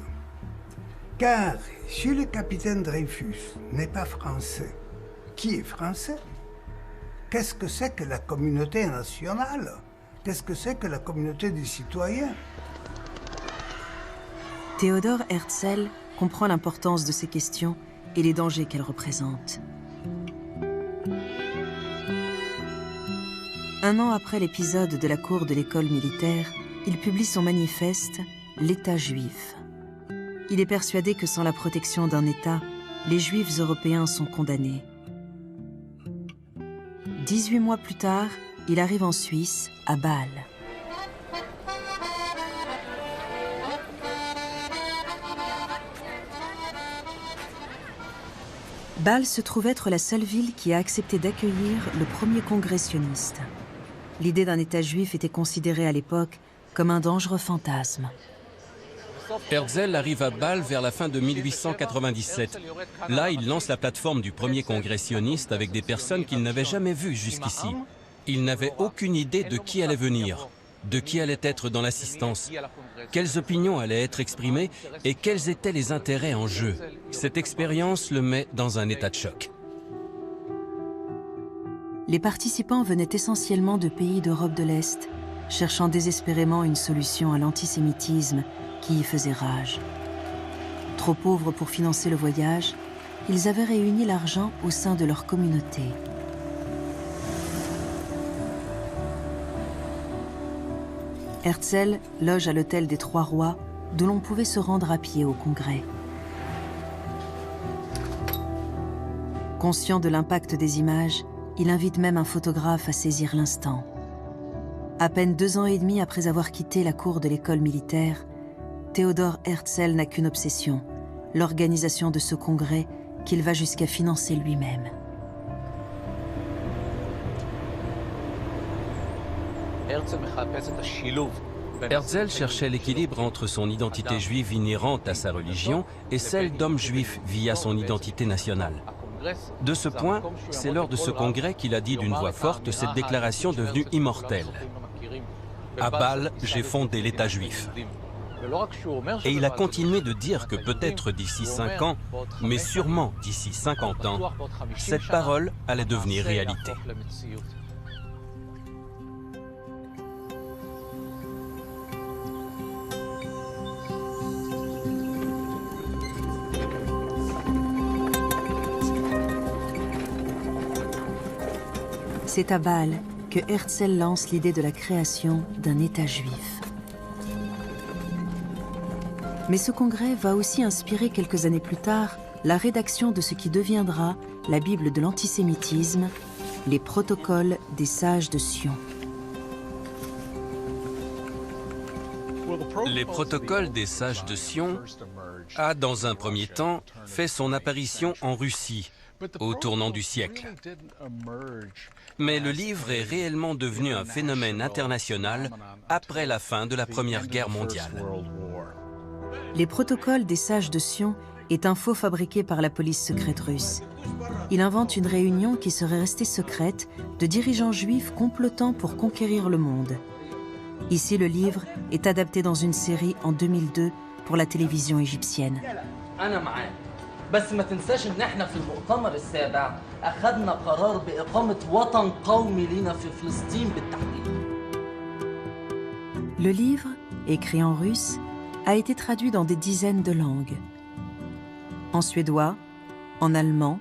Car si le capitaine Dreyfus n'est pas français, qui est français? Qu'est-ce que c'est que la communauté nationale? Qu'est-ce que c'est que la communauté des citoyens? Theodor Herzl comprend l'importance de ces questions et les dangers qu'elles représentent. Un an après l'épisode de la cour de l'école militaire, il publie son manifeste « L'État juif ». Il est persuadé que sans la protection d'un État, les Juifs européens sont condamnés. 18 mois plus tard, il arrive en Suisse, à Bâle. Bâle se trouve être la seule ville qui a accepté d'accueillir le premier congrès sioniste. L'idée d'un État juif était considérée à l'époque comme un dangereux fantasme. Herzl arrive à Bâle vers la fin de 1897. Là, il lance la plateforme du premier congrès sioniste avec des personnes qu'il n'avait jamais vues jusqu'ici. Il n'avait aucune idée de qui allait venir, de qui allait être dans l'assistance, quelles opinions allaient être exprimées et quels étaient les intérêts en jeu. Cette expérience le met dans un état de choc. Les participants venaient essentiellement de pays d'Europe de l'Est, cherchant désespérément une solution à l'antisémitisme qui y faisait rage. Trop pauvres pour financer le voyage, ils avaient réuni l'argent au sein de leur communauté. Herzl loge à l'hôtel des Trois Rois, d'où l'on pouvait se rendre à pied au congrès. Conscient de l'impact des images, il invite même un photographe à saisir l'instant. À peine 2 ans et demi après avoir quitté la cour de l'école militaire, Theodor Herzl n'a qu'une obsession, l'organisation de ce congrès qu'il va jusqu'à financer lui-même. Herzl cherchait l'équilibre entre son identité juive inhérente à sa religion et celle d'homme juif via son identité nationale. De ce point, c'est lors de ce congrès qu'il a dit d'une voix forte cette déclaration devenue immortelle. À Bâle, j'ai fondé l'État juif. Et il a continué de dire que peut-être d'ici 5 ans, mais sûrement d'ici 50 ans, cette parole allait devenir réalité. C'est à Bâle que Herzl lance l'idée de la création d'un État juif. Mais ce congrès va aussi inspirer quelques années plus tard la rédaction de ce qui deviendra la Bible de l'antisémitisme, les protocoles des sages de Sion. Les protocoles des sages de Sion a, dans un premier temps, fait son apparition en Russie, au tournant du siècle. Mais le livre est réellement devenu un phénomène international après la fin de la Première Guerre mondiale. Les protocoles des sages de Sion est un faux fabriqué par la police secrète russe. Il invente une réunion qui serait restée secrète de dirigeants juifs complotant pour conquérir le monde. Ici, le livre est adapté dans une série en 2002 pour la télévision égyptienne. بس ما تنساش ان احنا في المؤتمر السابع اخذنا قرار باقامه وطن قومي لنا في فلسطين بالتحديد. Le livre, écrit en russe, a été traduit dans des dizaines de langues. En suédois, en allemand,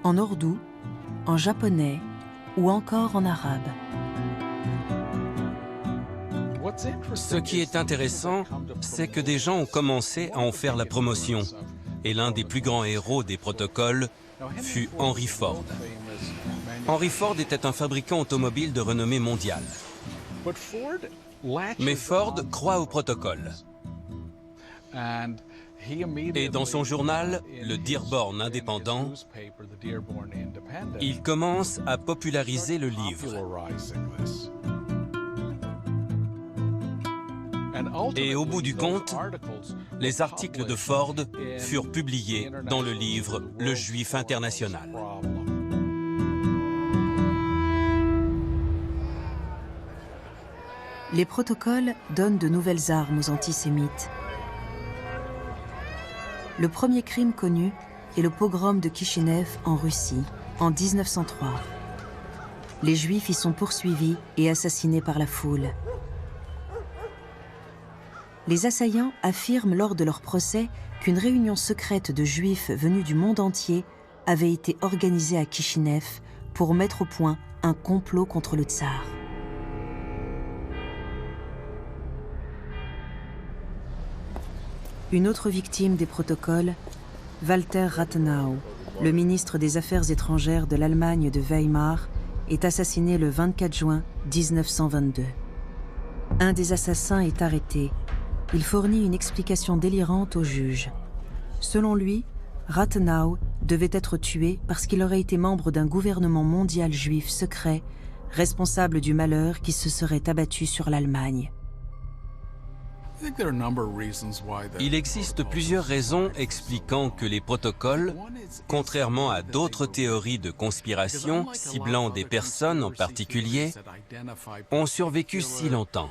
en ourdou, en japonais ou encore en arabe. Ce qui est intéressant, c'est que des gens ont commencé à en faire la promotion. Et l'un des plus grands héros des protocoles fut Henry Ford. Henry Ford était un fabricant automobile de renommée mondiale. Mais Ford croit au protocole. Et dans son journal, le Dearborn Indépendant, il commence à populariser le livre. Et au bout du compte, les articles de Ford furent publiés dans le livre Le Juif international. Les protocoles donnent de nouvelles armes aux antisémites. Le premier crime connu est le pogrom de Kishinev en Russie, en 1903. Les Juifs y sont poursuivis et assassinés par la foule. Les assaillants affirment lors de leur procès qu'une réunion secrète de Juifs venus du monde entier avait été organisée à Kishinev pour mettre au point un complot contre le tsar. Une autre victime des protocoles, Walter Rathenau, le ministre des Affaires étrangères de l'Allemagne de Weimar, est assassiné le 24 juin 1922. Un des assassins est arrêté. Il fournit une explication délirante au juge. Selon lui, Rathenau devait être tué parce qu'il aurait été membre d'un gouvernement mondial juif secret, responsable du malheur qui se serait abattu sur l'Allemagne. Il existe plusieurs raisons expliquant que les protocoles, contrairement à d'autres théories de conspiration ciblant des personnes en particulier, ont survécu si longtemps.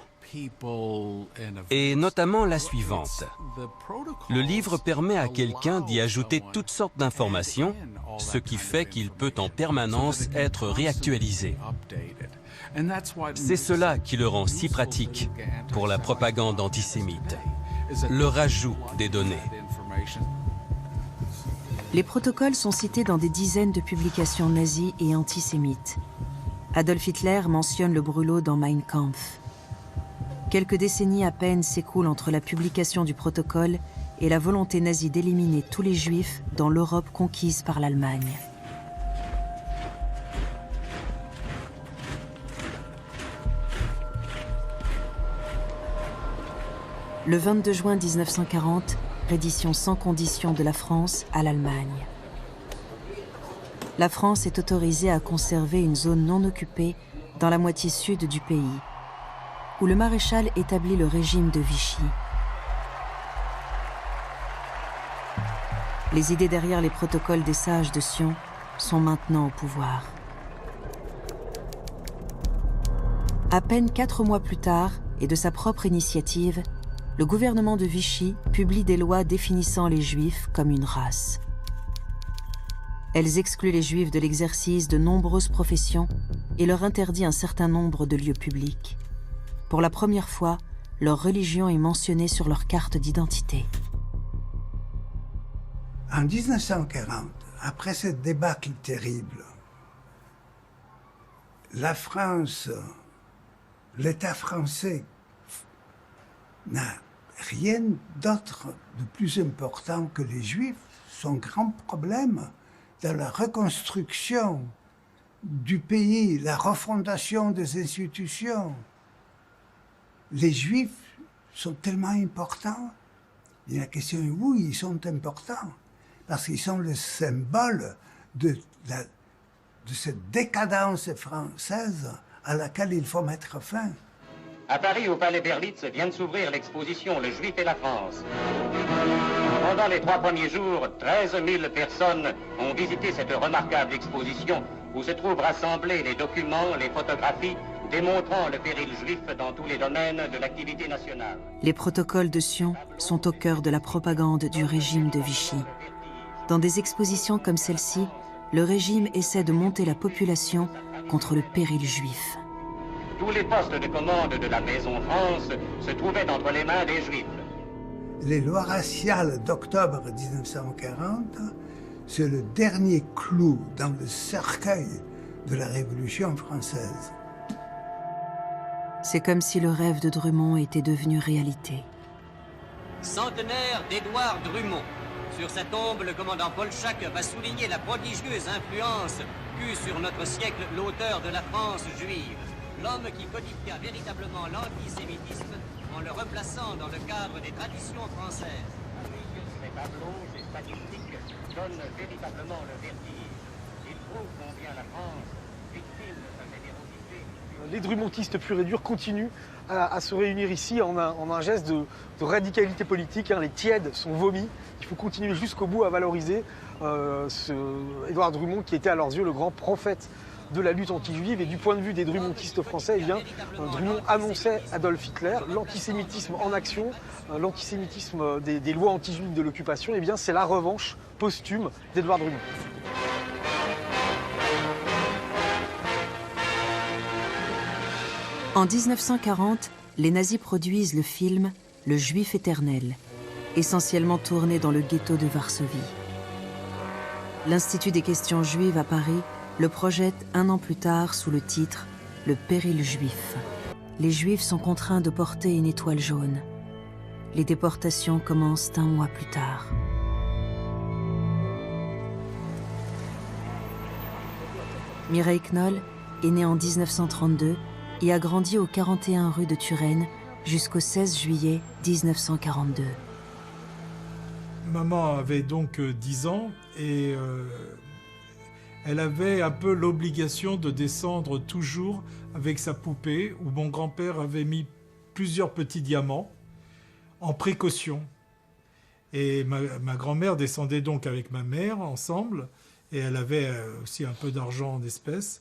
Et notamment la suivante. Le livre permet à quelqu'un d'y ajouter toutes sortes d'informations, ce qui fait qu'il peut en permanence être réactualisé. C'est cela qui le rend si pratique pour la propagande antisémite, le rajout des données. Les protocoles sont cités dans des dizaines de publications nazies et antisémites. Adolf Hitler mentionne le brûlot dans Mein Kampf. Quelques décennies à peine s'écoulent entre la publication du protocole et la volonté nazie d'éliminer tous les Juifs dans l'Europe conquise par l'Allemagne. Le 22 juin 1940, reddition sans condition de la France à l'Allemagne. La France est autorisée à conserver une zone non occupée dans la moitié sud du pays, où le maréchal établit le régime de Vichy. Les idées derrière les protocoles des sages de Sion sont maintenant au pouvoir. À peine 4 mois plus tard, et de sa propre initiative, le gouvernement de Vichy publie des lois définissant les Juifs comme une race. Elles excluent les Juifs de l'exercice de nombreuses professions et leur interdit un certain nombre de lieux publics. Pour la première fois, leur religion est mentionnée sur leur carte d'identité. En 1940, après cette débâcle terrible, la France, l'État français n'a rien d'autre de plus important que les Juifs. Son grand problème dans la reconstruction du pays, la refondation des institutions. Les Juifs sont tellement importants. Et la question est oui, ils sont importants, parce qu'ils sont le symbole de cette décadence française à laquelle il faut mettre fin. À Paris, au Palais Berlitz, vient de s'ouvrir l'exposition Le Juif et la France. Pendant les 3 premiers jours, 13 000 personnes ont visité cette remarquable exposition où se trouvent rassemblés les documents, les photographies démontrant le péril juif dans tous les domaines de l'activité nationale. Les protocoles de Sion sont au cœur de la propagande du régime de Vichy. Dans des expositions comme celle-ci, le régime essaie de monter la population contre le péril juif. Tous les postes de commande de la Maison France se trouvaient entre les mains des Juifs. Les lois raciales d'octobre 1940, c'est le dernier clou dans le cercueil de la Révolution française. C'est comme si le rêve de Drummond était devenu réalité. Centenaire d'Édouard Drummond. Sur sa tombe, le commandant Polchak va souligner la prodigieuse influence qu'eut sur notre siècle l'auteur de la France juive. l'homme qui codifia véritablement l'antisémitisme en le replaçant dans le cadre des traditions françaises. Ces tableaux, ces statistiques donnent véritablement le vertige. Ils prouvent combien la France, victime de sa générosité... Les drumontistes purs et durs continuent à se réunir ici en un geste de radicalité politique. Les tièdes sont vomis. Il faut continuer jusqu'au bout à valoriser Édouard Drumont, qui était à leurs yeux le grand prophète de la lutte anti-juive. Et du point de vue des drumontistes français, Drumont annonçait Adolf Hitler, l'antisémitisme en action, l'antisémitisme des lois anti-juives de l'occupation. C'est la revanche posthume d'Édouard Drumont. En 1940, les nazis produisent le film « Le Juif éternel », essentiellement tourné dans le ghetto de Varsovie. L'Institut des questions juives à Paris le projette un an plus tard sous le titre « Le péril juif ». Les Juifs sont contraints de porter une étoile jaune. Les déportations commencent un mois plus tard. Mireille Knoll est née en 1932 et a grandi au 41 rue de Turenne jusqu'au 16 juillet 1942. Maman avait donc 10 ans et elle avait un peu l'obligation de descendre toujours avec sa poupée où mon grand-père avait mis plusieurs petits diamants en précaution. Et ma grand-mère descendait donc avec ma mère ensemble et elle avait aussi un peu d'argent en espèces.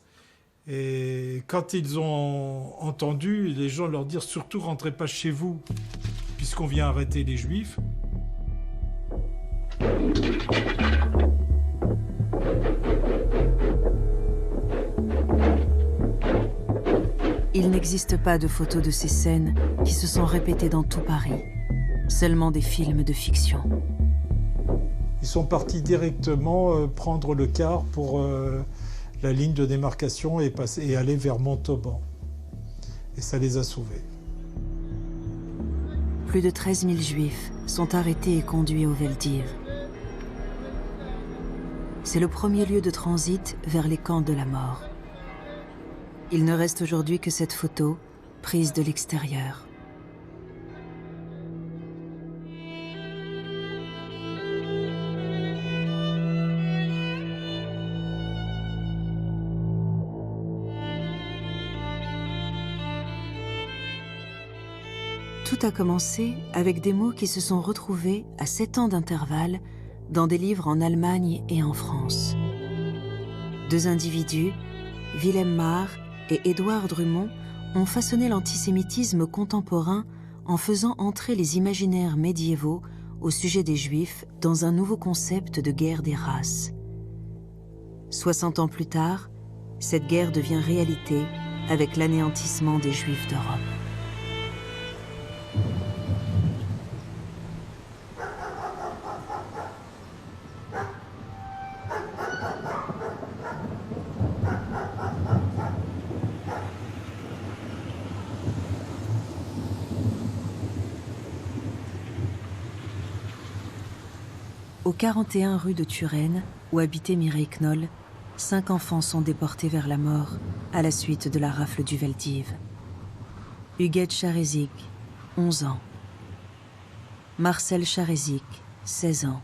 Et quand ils ont entendu les gens leur dire « Surtout rentrez pas chez vous, puisqu'on vient arrêter les Juifs », il n'existe pas de photos de ces scènes qui se sont répétées dans tout Paris, seulement des films de fiction. Ils sont partis directement prendre le car pour la ligne de démarcation et aller vers Montauban. Et ça les a sauvés. Plus de 13 000 Juifs sont arrêtés et conduits au Veldiv. C'est le premier lieu de transit vers les camps de la mort. Il ne reste aujourd'hui que cette photo, prise de l'extérieur. Tout a commencé avec des mots qui se sont retrouvés à 7 ans d'intervalle dans des livres en Allemagne et en France. Deux individus, Wilhelm Marr et Édouard Drumont, ont façonné l'antisémitisme contemporain en faisant entrer les imaginaires médiévaux au sujet des Juifs dans un nouveau concept de guerre des races. 60 ans plus tard, cette guerre devient réalité avec l'anéantissement des Juifs d'Europe. Au 41 rue de Turenne, où habitait Mireille Knoll, 5 enfants sont déportés vers la mort à la suite de la rafle du Veldiv. Huguette Charezik, 11 ans. Marcel Charezik, 16 ans.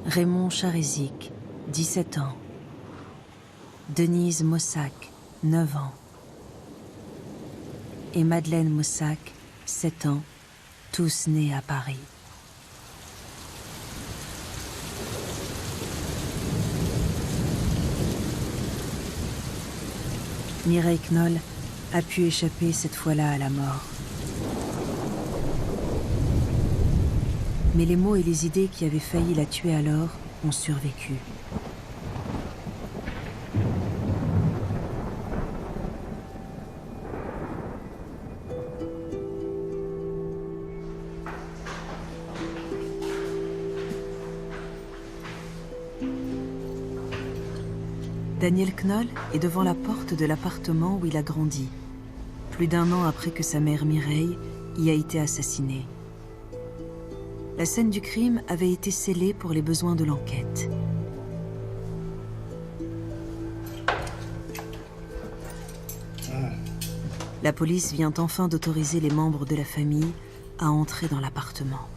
Raymond Charezik, 17 ans. Denise Mossack, 9 ans. Et Madeleine Mossack, 7 ans, tous nés à Paris. Mireille Knoll a pu échapper cette fois-là à la mort. Mais les mots et les idées qui avaient failli la tuer alors ont survécu. Daniel Knoll est devant la porte de l'appartement où il a grandi, plus d'1 an après que sa mère Mireille y a été assassinée. La scène du crime avait été scellée pour les besoins de l'enquête. La police vient enfin d'autoriser les membres de la famille à entrer dans l'appartement.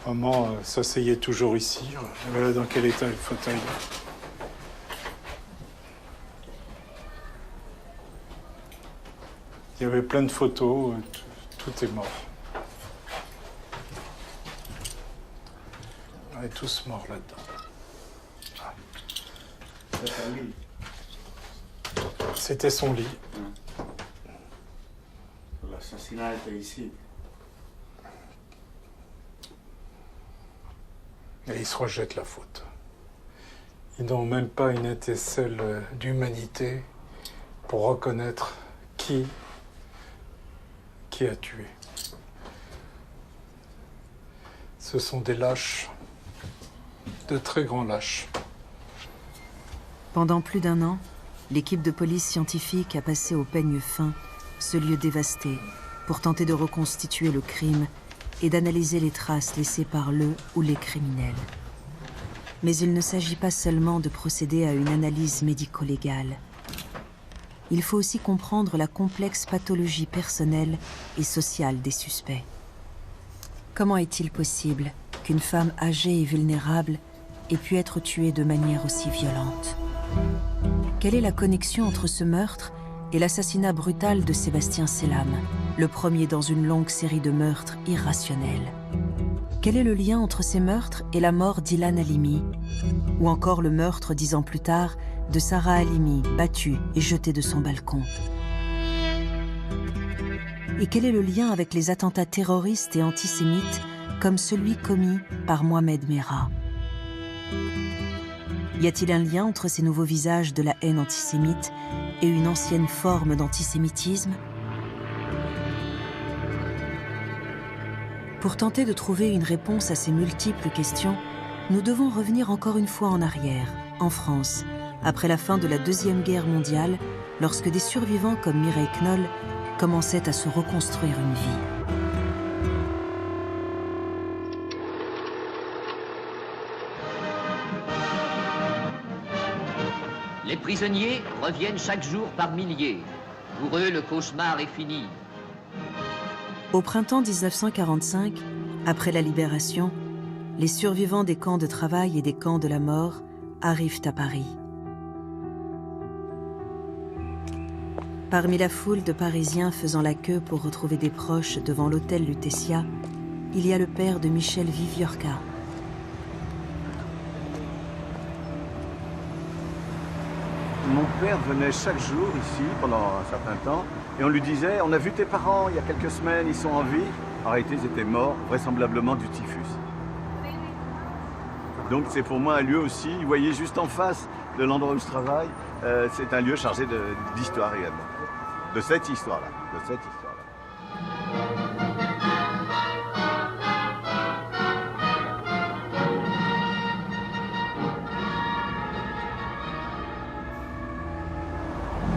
Maman s'asseyait toujours ici. Voilà dans quel état est le fauteuil. Il y avait plein de photos, tout est mort. On est tous morts là-dedans. C'était son lit. L'assassinat était ici. Et ils se rejettent la faute. Ils n'ont même pas une étincelle d'humanité pour reconnaître qui a tué. Ce sont des lâches, de très grands lâches. Pendant plus d'1 an, l'équipe de police scientifique a passé au peigne fin ce lieu dévasté pour tenter de reconstituer le crime et d'analyser les traces laissées par le ou les criminels. Mais il ne s'agit pas seulement de procéder à une analyse médico-légale. Il faut aussi comprendre la complexe pathologie personnelle et sociale des suspects. Comment est-il possible qu'une femme âgée et vulnérable ait pu être tuée de manière aussi violente? Quelle est la connexion entre ce meurtre et l'assassinat brutal de Sébastien Selam, le premier dans une longue série de meurtres irrationnels? Quel est le lien entre ces meurtres et la mort d'Ilan Halimi, ou encore le meurtre 10 ans plus tard de Sarah Halimi, battue et jetée de son balcon? Et quel est le lien avec les attentats terroristes et antisémites comme celui commis par Mohamed Merah? Y a-t-il un lien entre ces nouveaux visages de la haine antisémite et une ancienne forme d'antisémitisme? Pour tenter de trouver une réponse à ces multiples questions, nous devons revenir encore une fois en arrière, en France, après la fin de la Deuxième Guerre mondiale, lorsque des survivants comme Mireille Knoll commençaient à se reconstruire une vie. Les prisonniers reviennent chaque jour par milliers. Pour eux, le cauchemar est fini. Au printemps 1945, après la libération, les survivants des camps de travail et des camps de la mort arrivent à Paris. Parmi la foule de Parisiens faisant la queue pour retrouver des proches devant l'hôtel Lutetia, il y a le père de Michel Viviorca. Mon père venait chaque jour ici pendant un certain temps et on lui disait « On a vu tes parents il y a quelques semaines, ils sont en vie ». En réalité, ils étaient morts, vraisemblablement du typhus. Donc c'est pour moi un lieu aussi, vous voyez juste en face de l'endroit où je travaille, c'est un lieu chargé d'histoire également. De cette histoire-là,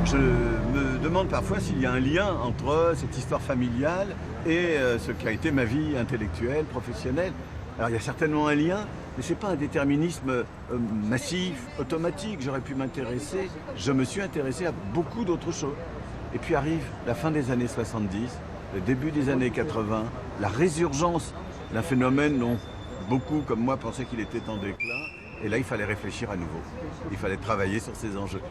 Je me demande parfois s'il y a un lien entre cette histoire familiale et ce qui a été ma vie intellectuelle, professionnelle. Alors il y a certainement un lien, mais ce n'est pas un déterminisme massif, automatique. J'aurais pu m'intéresser, je me suis intéressé à beaucoup d'autres choses. Et puis arrive la fin des années 70, le début des années 80, la résurgence d'un phénomène dont beaucoup comme moi pensaient qu'il était en déclin. Et là, il fallait réfléchir à nouveau. Il fallait travailler sur ces enjeux.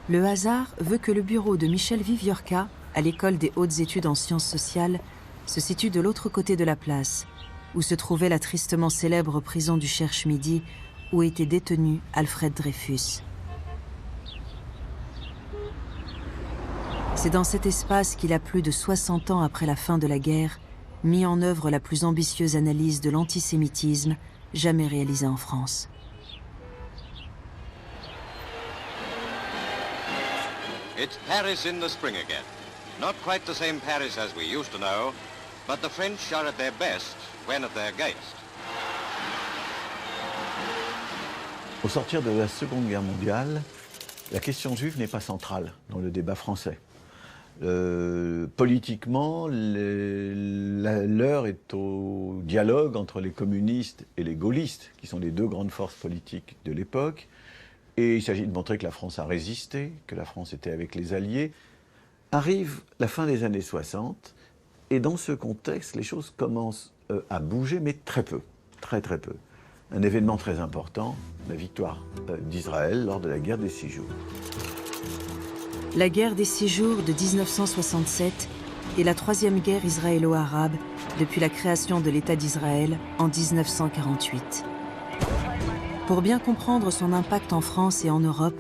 Le hasard veut que le bureau de Michel Viviorca, à l'école des hautes études en sciences sociales, se situe de l'autre côté de la place, où se trouvait la tristement célèbre prison du Cherche-Midi, où était détenu Alfred Dreyfus. C'est dans cet espace qu'il a plus de 60 ans après la fin de la guerre, mis en œuvre la plus ambitieuse analyse de l'antisémitisme jamais réalisée en France. It's Paris in the spring again. Not quite the same Paris as we used to know, but the French are at their best when at their gayest. Au sortir de la Seconde Guerre mondiale, la question juive n'est pas centrale dans le débat français. Politiquement, l'heure est au dialogue entre les communistes et les gaullistes, qui sont les deux grandes forces politiques de l'époque. Et il s'agit de montrer que la France a résisté, que la France était avec les Alliés. Arrive la fin des années 60, et dans ce contexte, les choses commencent à bouger, mais très peu, très très peu. Un événement très important, la victoire d'Israël lors de la guerre des 6 jours. La guerre des 6 jours de 1967 est la troisième guerre israélo-arabe depuis la création de l'État d'Israël en 1948. Pour bien comprendre son impact en France et en Europe,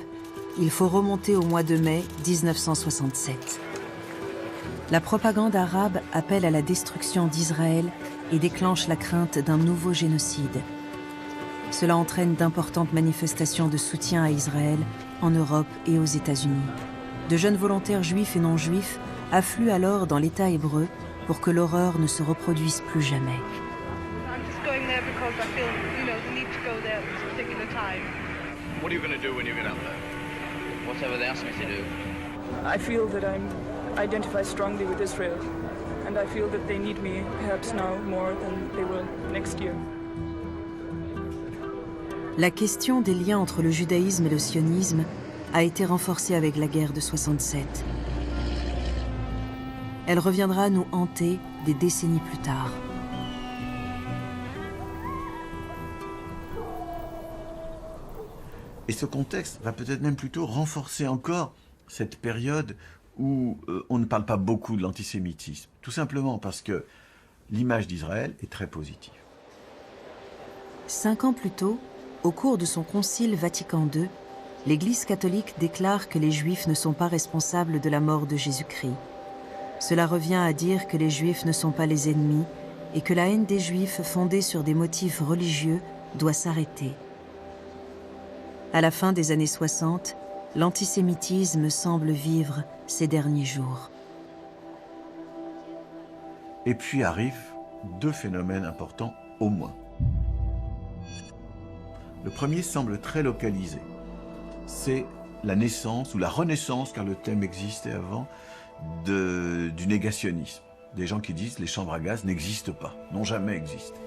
il faut remonter au mois de mai 1967. La propagande arabe appelle à la destruction d'Israël et déclenche la crainte d'un nouveau génocide. Cela entraîne d'importantes manifestations de soutien à Israël en Europe et aux États-Unis. De jeunes volontaires juifs et non juifs affluent alors dans l'État hébreu pour que l'horreur ne se reproduise plus jamais. What are you going to do when you get up there? Whatever they ask me to do. I feel that I identify strongly with Israel, and I feel that they need me perhaps now more than they will next year. La question des liens entre le judaïsme et le sionisme a été renforcée avec la guerre de 67. Elle reviendra nous hanter des décennies plus tard. Et ce contexte va peut-être même plutôt renforcer encore cette période où on ne parle pas beaucoup de l'antisémitisme. Tout simplement parce que l'image d'Israël est très positive. 5 ans plus tôt, au cours de son concile Vatican II, l'Église catholique déclare que les Juifs ne sont pas responsables de la mort de Jésus-Christ. Cela revient à dire que les Juifs ne sont pas les ennemis et que la haine des Juifs fondée sur des motifs religieux doit s'arrêter. À la fin des années 60, l'antisémitisme semble vivre ses derniers jours. Et puis arrivent 2 phénomènes importants au moins. Le premier semble très localisé. C'est la naissance ou la renaissance, car le thème existait avant, du négationnisme. Des gens qui disent que les chambres à gaz n'existent pas, n'ont jamais existé.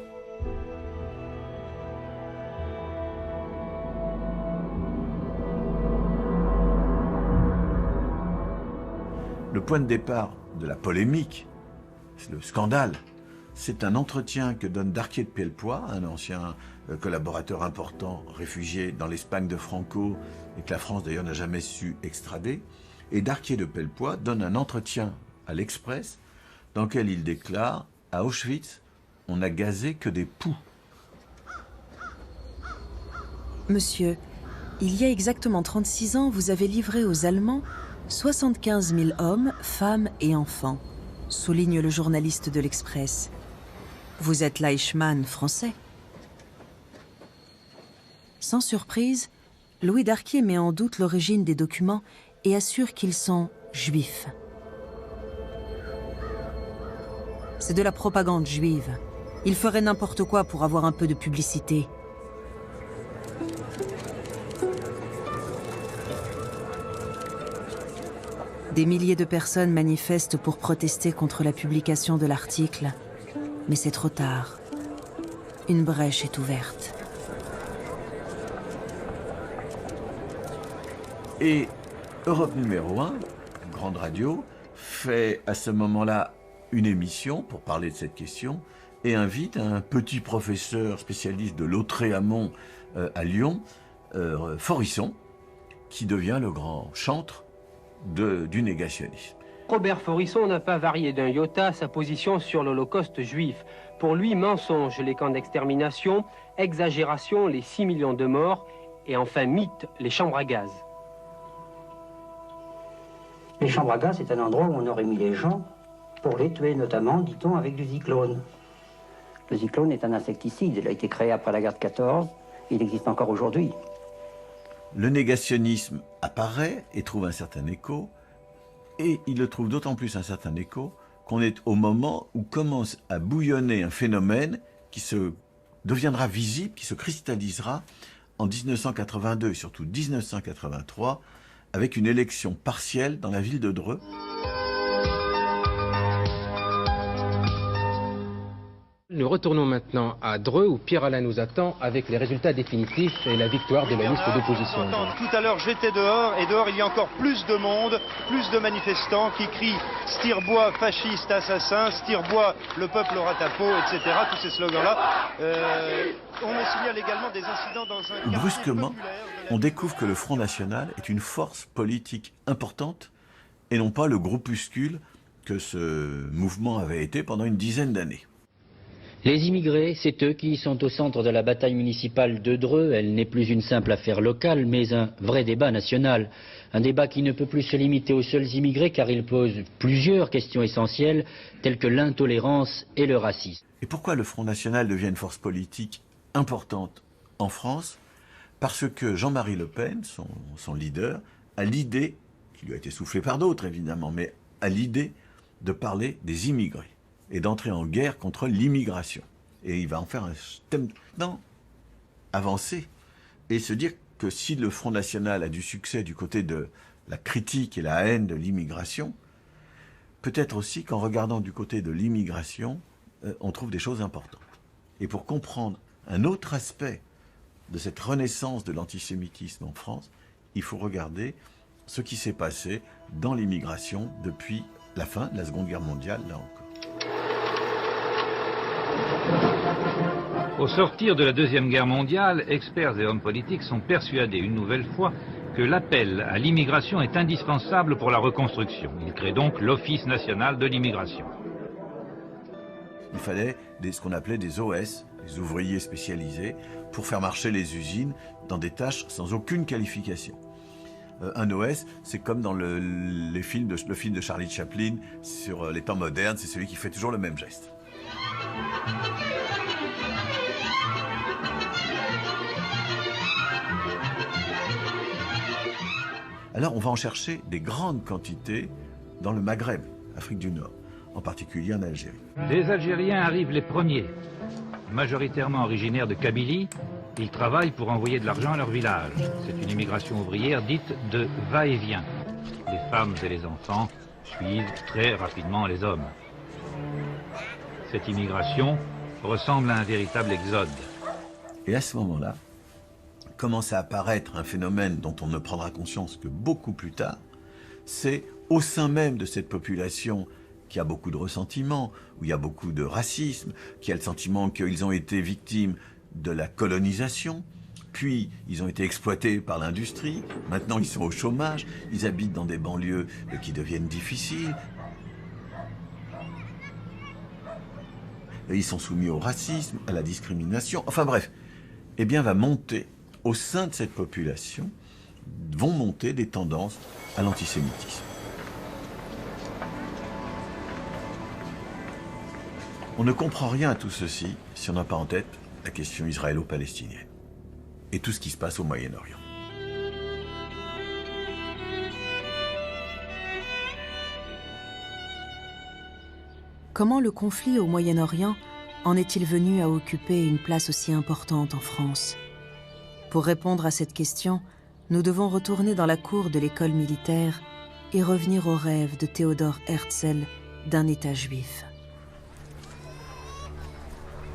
Le point de départ de la polémique, c'est le scandale. C'est un entretien que donne Darquier de Pielpois, un ancien collaborateur important, réfugié dans l'Espagne de Franco, et que la France d'ailleurs n'a jamais su extrader. Et Darquier de Pielpois donne un entretien à l'Express, dans lequel il déclare « À Auschwitz, on n'a gazé que des poux ». Monsieur, il y a exactement 36 ans, vous avez livré aux Allemands 75 000 hommes, femmes et enfants, souligne le journaliste de l'Express. Vous êtes l'Eichmann français. Sans surprise, Louis Darquier met en doute l'origine des documents et assure qu'ils sont juifs. C'est de la propagande juive. Il ferait n'importe quoi pour avoir un peu de publicité. Des milliers de personnes manifestent pour protester contre la publication de l'article, mais c'est trop tard. Une brèche est ouverte. Et Europe numéro 1, grande radio, fait à ce moment-là une émission pour parler de cette question et invite un petit professeur spécialiste de Lautréamont à Lyon, Forisson, qui devient le grand chantre du négationnisme. Robert Forisson n'a pas varié d'un iota sa position sur l'Holocauste juif. Pour lui, mensonge, les camps d'extermination, exagération, les 6 millions de morts, et enfin mythe, les chambres à gaz. Les chambres à gaz, c'est un endroit où on aurait mis les gens pour les tuer, notamment, dit-on, avec du zyklone. Le zyklone est un insecticide, il a été créé après la guerre de 14, il existe encore aujourd'hui. Le négationnisme apparaît et trouve un certain écho, et il le trouve d'autant plus un certain écho qu'on est au moment où commence à bouillonner un phénomène qui se deviendra visible, qui se cristallisera en 1982 et surtout 1983 avec une élection partielle dans la ville de Dreux. Nous retournons maintenant à Dreux où Pierre-Alain nous attend avec les résultats définitifs et la victoire de la liste d'opposition. Tout à l'heure j'étais dehors et dehors il y a encore plus de monde, plus de manifestants qui crient « Stirbois, fasciste, assassin »,« Stirbois, le peuple aura ta peau », etc. Tous ces slogans-là. On me signale également des incidents dans un quartier Brusquement, populaire. on découvre que le Front National est une force politique importante et non pas le groupuscule que ce mouvement avait été pendant une dizaine d'années. Les immigrés, c'est eux qui sont au centre de la bataille municipale de Dreux. Elle n'est plus une simple affaire locale, mais un vrai débat national. Un débat qui ne peut plus se limiter aux seuls immigrés, car il pose plusieurs questions essentielles, telles que l'intolérance et le racisme. Et pourquoi le Front National devient une force politique importante en France? Parce que Jean-Marie Le Pen, son leader, a l'idée, qui lui a été soufflée par d'autres évidemment, mais a l'idée de parler des immigrés et d'entrer en guerre contre l'immigration. Et il va en faire un thème avancé et se dire que si le Front National a du succès du côté de la critique et la haine de l'immigration, peut-être aussi qu'en regardant du côté de l'immigration, on trouve des choses importantes. Et pour comprendre un autre aspect de cette renaissance de l'antisémitisme en France, il faut regarder ce qui s'est passé dans l'immigration depuis la fin de la Seconde Guerre mondiale, là encore. Au sortir de la Deuxième Guerre mondiale, experts et hommes politiques sont persuadés une nouvelle fois que l'appel à l'immigration est indispensable pour la reconstruction. Ils créent donc l'Office national de l'immigration. Il fallait ce qu'on appelait des OS, des ouvriers spécialisés, pour faire marcher les usines dans des tâches sans aucune qualification. Un OS, c'est comme dans le film de Charlie Chaplin sur les temps modernes, c'est celui qui fait toujours le même geste. Alors on va en chercher des grandes quantités dans le Maghreb, Afrique du Nord, en particulier en Algérie. Les Algériens arrivent les premiers, majoritairement originaires de Kabylie. Ils travaillent pour envoyer de l'argent à leur village. C'est une immigration ouvrière dite de va-et-vient. Les femmes et les enfants suivent très rapidement les hommes. Cette immigration ressemble à un véritable exode. Et à ce moment-là, commence à apparaître un phénomène dont on ne prendra conscience que beaucoup plus tard, c'est au sein même de cette population qui a beaucoup de ressentiment, où il y a beaucoup de racisme, qui a le sentiment qu'ils ont été victimes de la colonisation, puis ils ont été exploités par l'industrie, maintenant ils sont au chômage, ils habitent dans des banlieues qui deviennent difficiles, et ils sont soumis au racisme, à la discrimination, enfin bref, eh bien va monter, au sein de cette population, vont monter des tendances à l'antisémitisme. On ne comprend rien à tout ceci si on n'a pas en tête la question israélo-palestinienne et tout ce qui se passe au Moyen-Orient. Comment le conflit au Moyen-Orient en est-il venu à occuper une place aussi importante en France? Pour répondre à cette question, nous devons retourner dans la cour de l'école militaire et revenir au rêve de Théodore Herzl d'un État juif.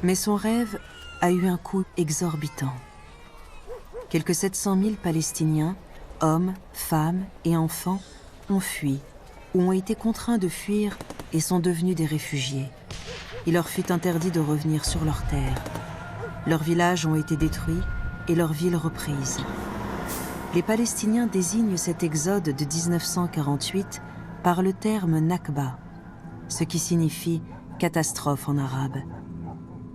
Mais son rêve a eu un coût exorbitant. Quelques 700 000 Palestiniens, hommes, femmes et enfants, ont fui ou ont été contraints de fuir et sont devenus des réfugiés. Il leur fut interdit de revenir sur leurs terres. Leurs villages ont été détruits et leurs villes reprises. Les Palestiniens désignent cet exode de 1948 par le terme Nakba, ce qui signifie catastrophe en arabe.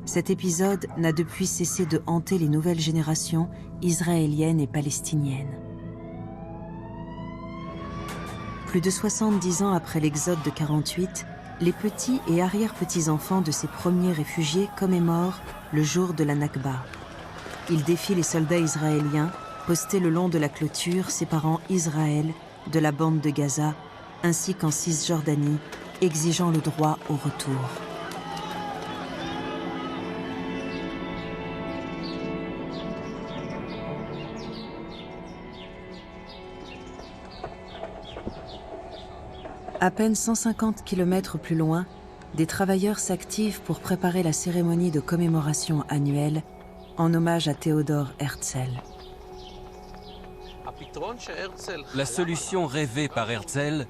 Cet épisode n'a depuis cessé de hanter les nouvelles générations israéliennes et palestiniennes. Plus de 70 ans après l'exode de 48, les petits et arrière-petits-enfants de ces premiers réfugiés commémorent le jour de la Nakba. Ils défient les soldats israéliens postés le long de la clôture séparant Israël de la bande de Gaza, ainsi qu'en Cisjordanie, exigeant le droit au retour. À peine 150 km plus loin, des travailleurs s'activent pour préparer la cérémonie de commémoration annuelle en hommage à Théodore Herzl. La solution rêvée par Herzl,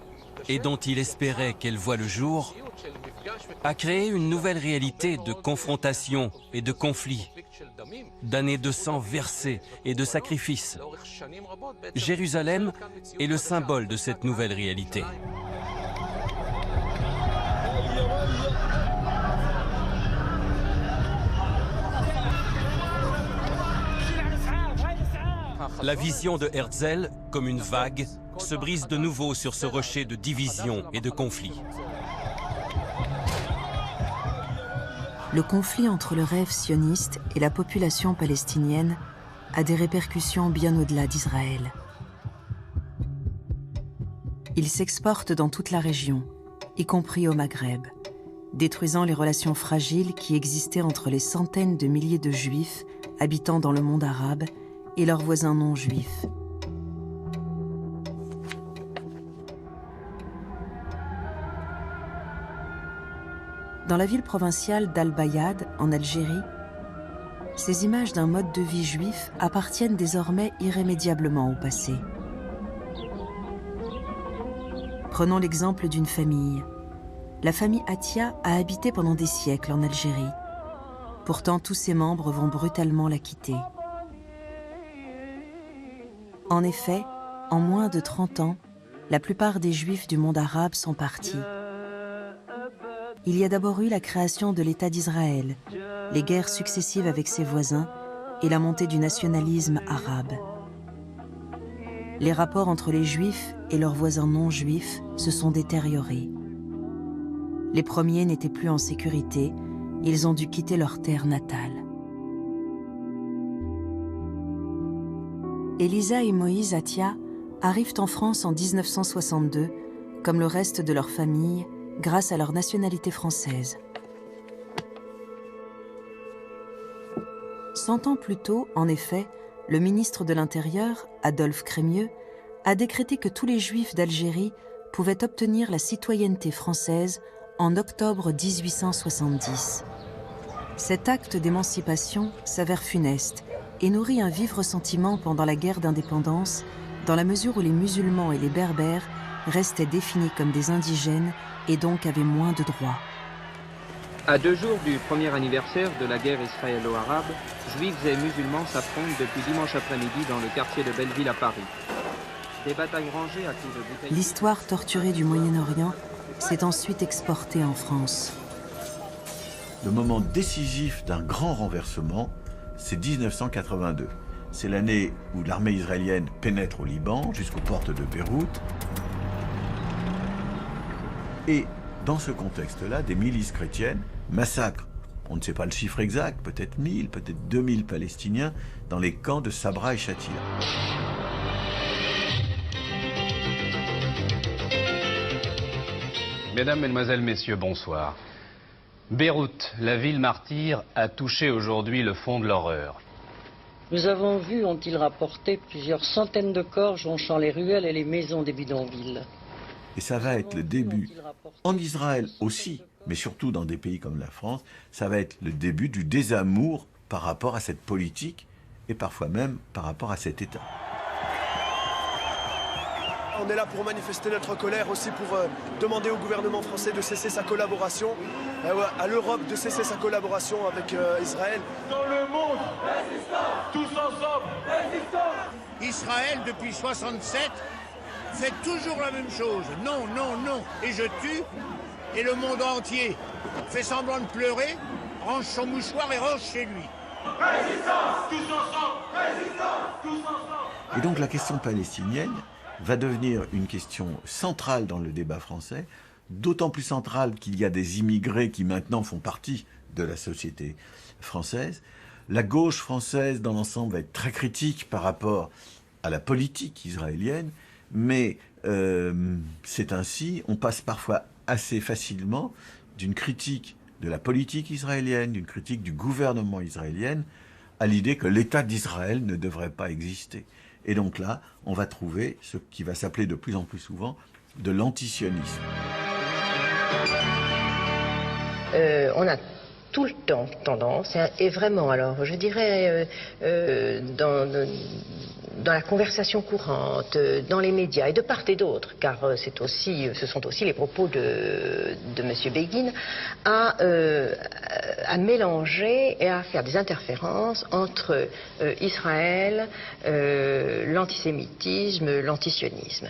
et dont il espérait qu'elle voie le jour, a créé une nouvelle réalité de confrontation et de conflit, d'années de sang versé et de sacrifices. Jérusalem est le symbole de cette nouvelle réalité. La vision de Herzl, comme une vague, se brise de nouveau sur ce rocher de division et de conflit. Le conflit entre le rêve sioniste et la population palestinienne a des répercussions bien au-delà d'Israël. Il s'exporte dans toute la région, y compris au Maghreb, détruisant les relations fragiles qui existaient entre les centaines de milliers de Juifs habitant dans le monde arabe et leurs voisins non juifs. Dans la ville provinciale d'Al-Bayad, en Algérie, ces images d'un mode de vie juif appartiennent désormais irrémédiablement au passé. Prenons l'exemple d'une famille. La famille Atia a habité pendant des siècles en Algérie. Pourtant, tous ses membres vont brutalement la quitter. En effet, en moins de 30 ans, la plupart des Juifs du monde arabe sont partis. Il y a d'abord eu la création de l'État d'Israël, les guerres successives avec ses voisins et la montée du nationalisme arabe. Les rapports entre les Juifs et leurs voisins non juifs se sont détériorés. Les premiers n'étaient plus en sécurité, ils ont dû quitter leur terre natale. Elisa et Moïse Atia arrivent en France en 1962, comme le reste de leur famille, grâce à leur nationalité française. 100 ans plus tôt, en effet, le ministre de l'Intérieur, Adolphe Crémieux, a décrété que tous les Juifs d'Algérie pouvaient obtenir la citoyenneté française en octobre 1870. Cet acte d'émancipation s'avère funeste et nourrit un vif ressentiment pendant la guerre d'indépendance, dans la mesure où les musulmans et les berbères restaient définis comme des indigènes et donc avaient moins de droits. À 2 jours du premier anniversaire de la guerre israélo-arabe, Juifs et musulmans s'affrontent depuis dimanche après-midi dans le quartier de Belleville à Paris. Des batailles rangées à coups de bouteilles... L'histoire torturée du Moyen-Orient s'est ensuite exportée en France. Le moment décisif d'un grand renversement, c'est 1982. C'est l'année où l'armée israélienne pénètre au Liban, jusqu'aux portes de Beyrouth. Et dans ce contexte-là, des milices chrétiennes massacrent, on ne sait pas le chiffre exact, peut-être 1000, peut-être 2000 Palestiniens, dans les camps de Sabra et Shatila. Mesdames, Mesdemoiselles, Messieurs, bonsoir. Beyrouth, la ville martyre, a touché aujourd'hui le fond de l'horreur. Nous avons vu, ont-ils rapporté, plusieurs centaines de corps jonchant les ruelles et les maisons des bidonvilles. Et ça va être le début, en Israël aussi, mais surtout dans des pays comme la France, ça va être le début du désamour par rapport à cette politique et parfois même par rapport à cet État. On est là pour manifester notre colère, aussi pour demander au gouvernement français de cesser sa collaboration, à l'Europe de cesser sa collaboration avec Israël. Dans le monde, résistons, tous ensemble, résistons. Israël, depuis 67, fait toujours la même chose. Non, non, non. Et je tue. Et le monde entier fait semblant de pleurer, range son mouchoir et range chez lui. Résistance, tous ensemble, résistance, tous ensemble. Et donc la question palestinienne va devenir une question centrale dans le débat français, d'autant plus centrale qu'il y a des immigrés qui maintenant font partie de la société française. La gauche française, dans l'ensemble, va être très critique par rapport à la politique israélienne, mais c'est ainsi, on passe parfois assez facilement d'une critique de la politique israélienne, d'une critique du gouvernement israélien, à l'idée que l'État d'Israël ne devrait pas exister. Et donc là, on va trouver ce qui va s'appeler de plus en plus souvent de l'antisionisme. On a tout le temps tendance, et vraiment, alors, je dirais, dans la conversation courante, dans les médias et de part et d'autre, car ce sont aussi les propos de M. Begin, à mélanger et à faire des interférences entre Israël, l'antisémitisme, l'antisionisme.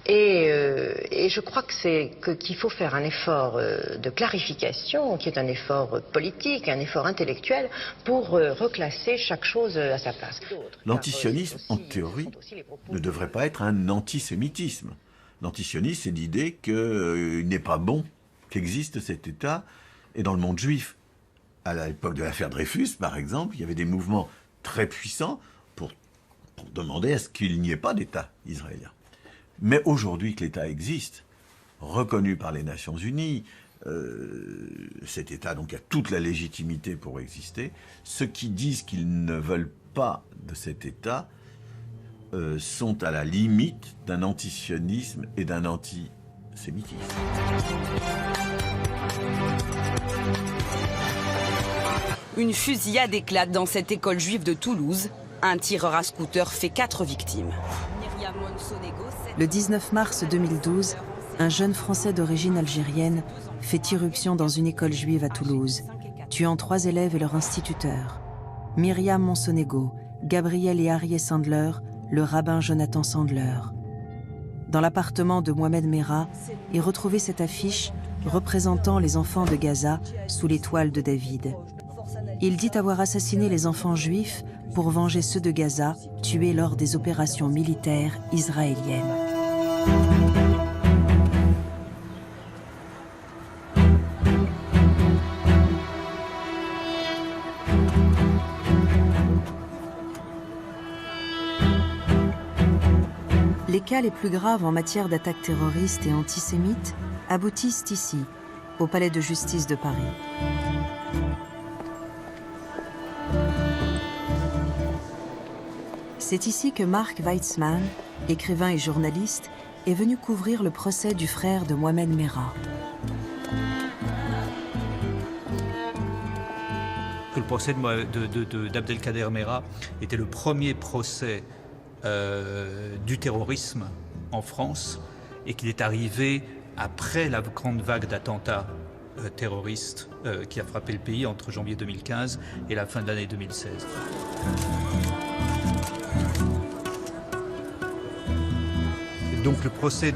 Et je crois qu'il faut faire un effort de clarification, qui est un effort politique, un effort intellectuel, pour reclasser chaque chose à sa place. L'antisionisme, en théorie, ne devrait pas être un antisémitisme. L'antisionisme, c'est l'idée qu'il n'est pas bon qu'existe cet État, et dans le monde juif. À l'époque de l'affaire Dreyfus, par exemple, il y avait des mouvements très puissants pour demander à ce qu'il n'y ait pas d'État israélien. Mais aujourd'hui que l'État existe, reconnu par les Nations Unies, cet État donc a toute la légitimité pour exister. Ceux qui disent qu'ils ne veulent pas de cet État sont à la limite d'un antisionisme et d'un antisémitisme. Une fusillade éclate dans cette école juive de Toulouse. Un tireur à scooter fait 4 victimes. Le 19 mars 2012, un jeune Français d'origine algérienne fait irruption dans une école juive à Toulouse, tuant 3 élèves et leur instituteur. Myriam Monsonego, Gabriel et Arié Sandler, le rabbin Jonathan Sandler. Dans l'appartement de Mohamed Merah est retrouvée cette affiche représentant les enfants de Gaza sous l'étoile de David. Il dit avoir assassiné les enfants juifs pour venger ceux de Gaza tués lors des opérations militaires israéliennes. Les cas les plus graves en matière d'attaques terroristes et antisémites aboutissent ici, au Palais de justice de Paris. C'est ici que Mark Weitzman, écrivain et journaliste, est venu couvrir le procès du frère de Mohamed Merah. Le procès d'Abdelkader Merah était le premier procès du terrorisme en France et qu'il est arrivé après la grande vague d'attentats terroristes qui a frappé le pays entre janvier 2015 et la fin de l'année 2016. Donc le procès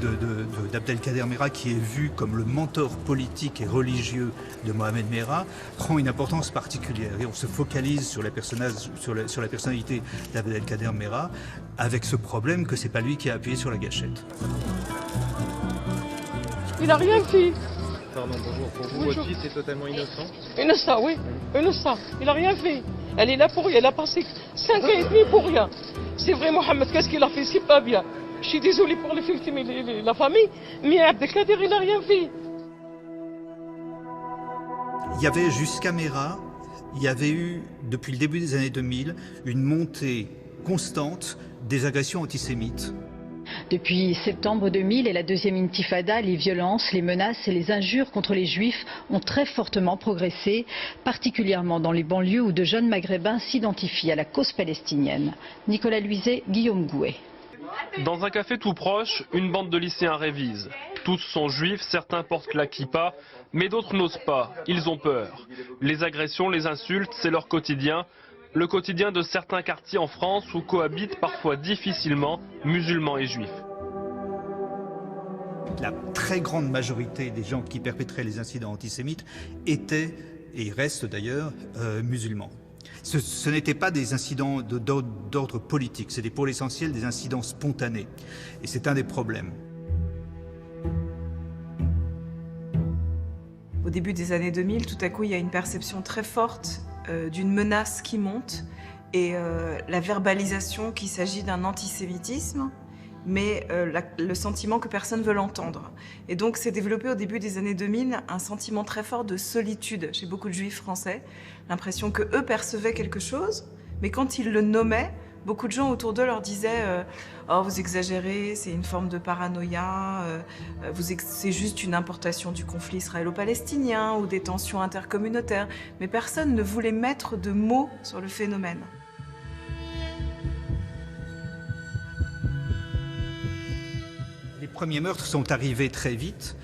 d'Abdelkader Merah, qui est vu comme le mentor politique et religieux de Mohamed Merah, prend une importance particulière. Et on se focalise sur la personnalité d'Abdelkader Merah, avec ce problème que c'est pas lui qui a appuyé sur la gâchette. Il n'a rien fait. Pardon, bonjour. Pour vous, bonjour. Votre fils est totalement innocent? Innocent, oui. Innocent. Il n'a rien fait. Elle est là pour rien. Elle a passé 5 ans et demi pour rien. C'est vrai, Mohamed, qu'est-ce qu'il a fait? C'est pas bien. Je suis désolée pour les victimes et la famille, mais Abdelkader, il n'a rien fait. Il y avait jusqu'à Merah, il y avait eu, depuis le début des années 2000, une montée constante des agressions antisémites. Depuis septembre 2000 et la deuxième intifada, les violences, les menaces et les injures contre les juifs ont très fortement progressé, particulièrement dans les banlieues où de jeunes maghrébins s'identifient à la cause palestinienne. Nicolas Luizet, Guillaume Gouet. Dans un café tout proche, une bande de lycéens révise. Tous sont juifs, certains portent la kippa, mais d'autres n'osent pas, ils ont peur. Les agressions, les insultes, c'est leur quotidien. Le quotidien de certains quartiers en France où cohabitent parfois difficilement musulmans et juifs. La très grande majorité des gens qui perpétraient les incidents antisémites étaient, et restent d'ailleurs, musulmans. Ce n'étaient pas des incidents d'ordre politique, c'était pour l'essentiel des incidents spontanés. Et c'est un des problèmes. Au début des années 2000, tout à coup, il y a une perception très forte d'une menace qui monte et la verbalisation qu'il s'agit d'un antisémitisme, mais le sentiment que personne ne veut l'entendre. Et donc s'est développé au début des années 2000 un sentiment très fort de solitude chez beaucoup de juifs français, l'impression qu'eux percevaient quelque chose, mais quand ils le nommaient, beaucoup de gens autour d'eux leur disaient oh, vous exagérez, c'est une forme de paranoïa, c'est juste une importation du conflit israélo-palestinien ou des tensions intercommunautaires. Mais personne ne voulait mettre de mots sur le phénomène. Les premiers meurtres sont arrivés très vite.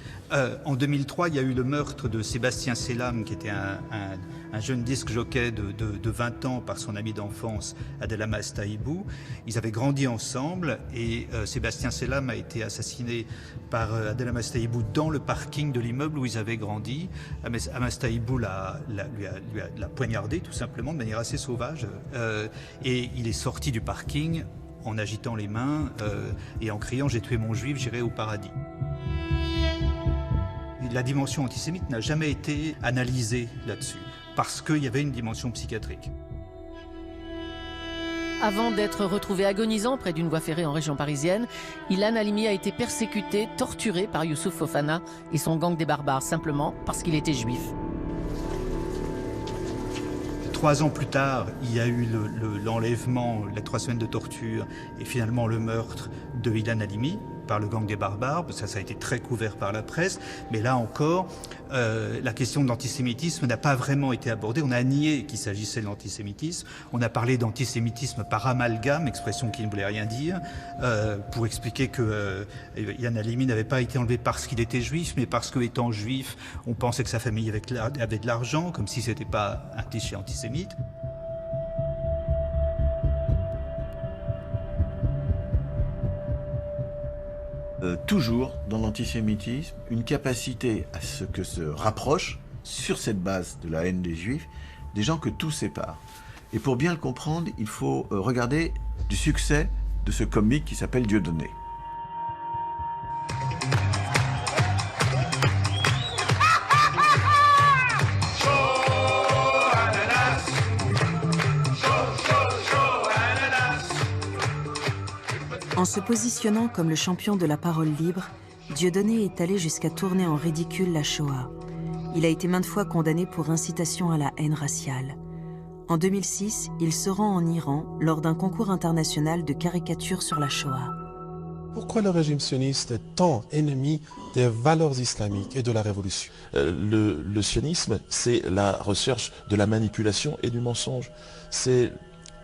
En 2003, il y a eu le meurtre de Sébastien Selam, qui était un jeune disc jockey de 20 ans par son ami d'enfance, Abdelhamaz Taïbou. Ils avaient grandi ensemble et Sébastien Selam a été assassiné par Abdelhamaz Taïbou dans le parking de l'immeuble où ils avaient grandi. Abdelhamaz Taïbou l'a poignardé tout simplement de manière assez sauvage et il est sorti du parking en agitant les mains et en criant « J'ai tué mon juif, j'irai au paradis ». La dimension antisémite n'a jamais été analysée là-dessus, parce qu'il y avait une dimension psychiatrique. Avant d'être retrouvé agonisant près d'une voie ferrée en région parisienne, Ilan Halimi a été persécuté, torturé par Youssouf Fofana et son gang des barbares, simplement parce qu'il était juif. 3 ans plus tard, il y a eu l'enlèvement, les 3 semaines de torture et finalement le meurtre de Ilan Halimi par le gang des barbares. Ça a été très couvert par la presse, mais là encore, la question de l'antisémitisme n'a pas vraiment été abordée. On a nié qu'il s'agissait de l'antisémitisme. On a parlé d'antisémitisme par amalgame, expression qui ne voulait rien dire, pour expliquer que Ilan Halimi n'avait pas été enlevé parce qu'il était juif, mais parce qu'étant juif, on pensait que sa famille avait de l'argent, comme si c'était pas un cliché antisémite. Toujours dans l'antisémitisme, une capacité à ce que se rapprochent, sur cette base de la haine des Juifs, des gens que tout sépare. Et pour bien le comprendre, il faut regarder du succès de ce comique qui s'appelle Dieudonné. En se positionnant comme le champion de la parole libre, Dieudonné est allé jusqu'à tourner en ridicule la Shoah. Il a été maintes fois condamné pour incitation à la haine raciale. En 2006, il se rend en Iran lors d'un concours international de caricatures sur la Shoah. Pourquoi le régime sioniste est tant ennemi des valeurs islamiques et de la révolution? Le sionisme, c'est la recherche de la manipulation et du mensonge. C'est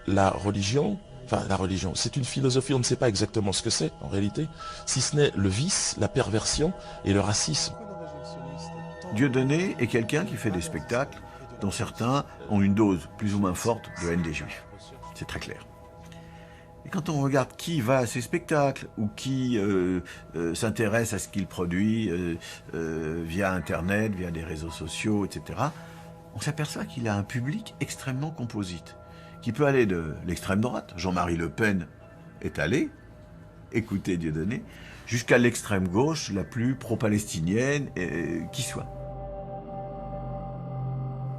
la religion. Enfin, la religion, c'est une philosophie, on ne sait pas exactement ce que c'est, en réalité, si ce n'est le vice, la perversion et le racisme. Dieudonné est quelqu'un qui fait des spectacles dont certains ont une dose plus ou moins forte de haine des Juifs. C'est très clair. Et quand on regarde qui va à ces spectacles ou qui s'intéresse à ce qu'il produit via Internet, via des réseaux sociaux, etc., on s'aperçoit qu'il a un public extrêmement composite, qui peut aller de l'extrême droite, Jean-Marie Le Pen est allé, écoutez Dieudonné, jusqu'à l'extrême gauche, la plus pro-palestinienne qui soit.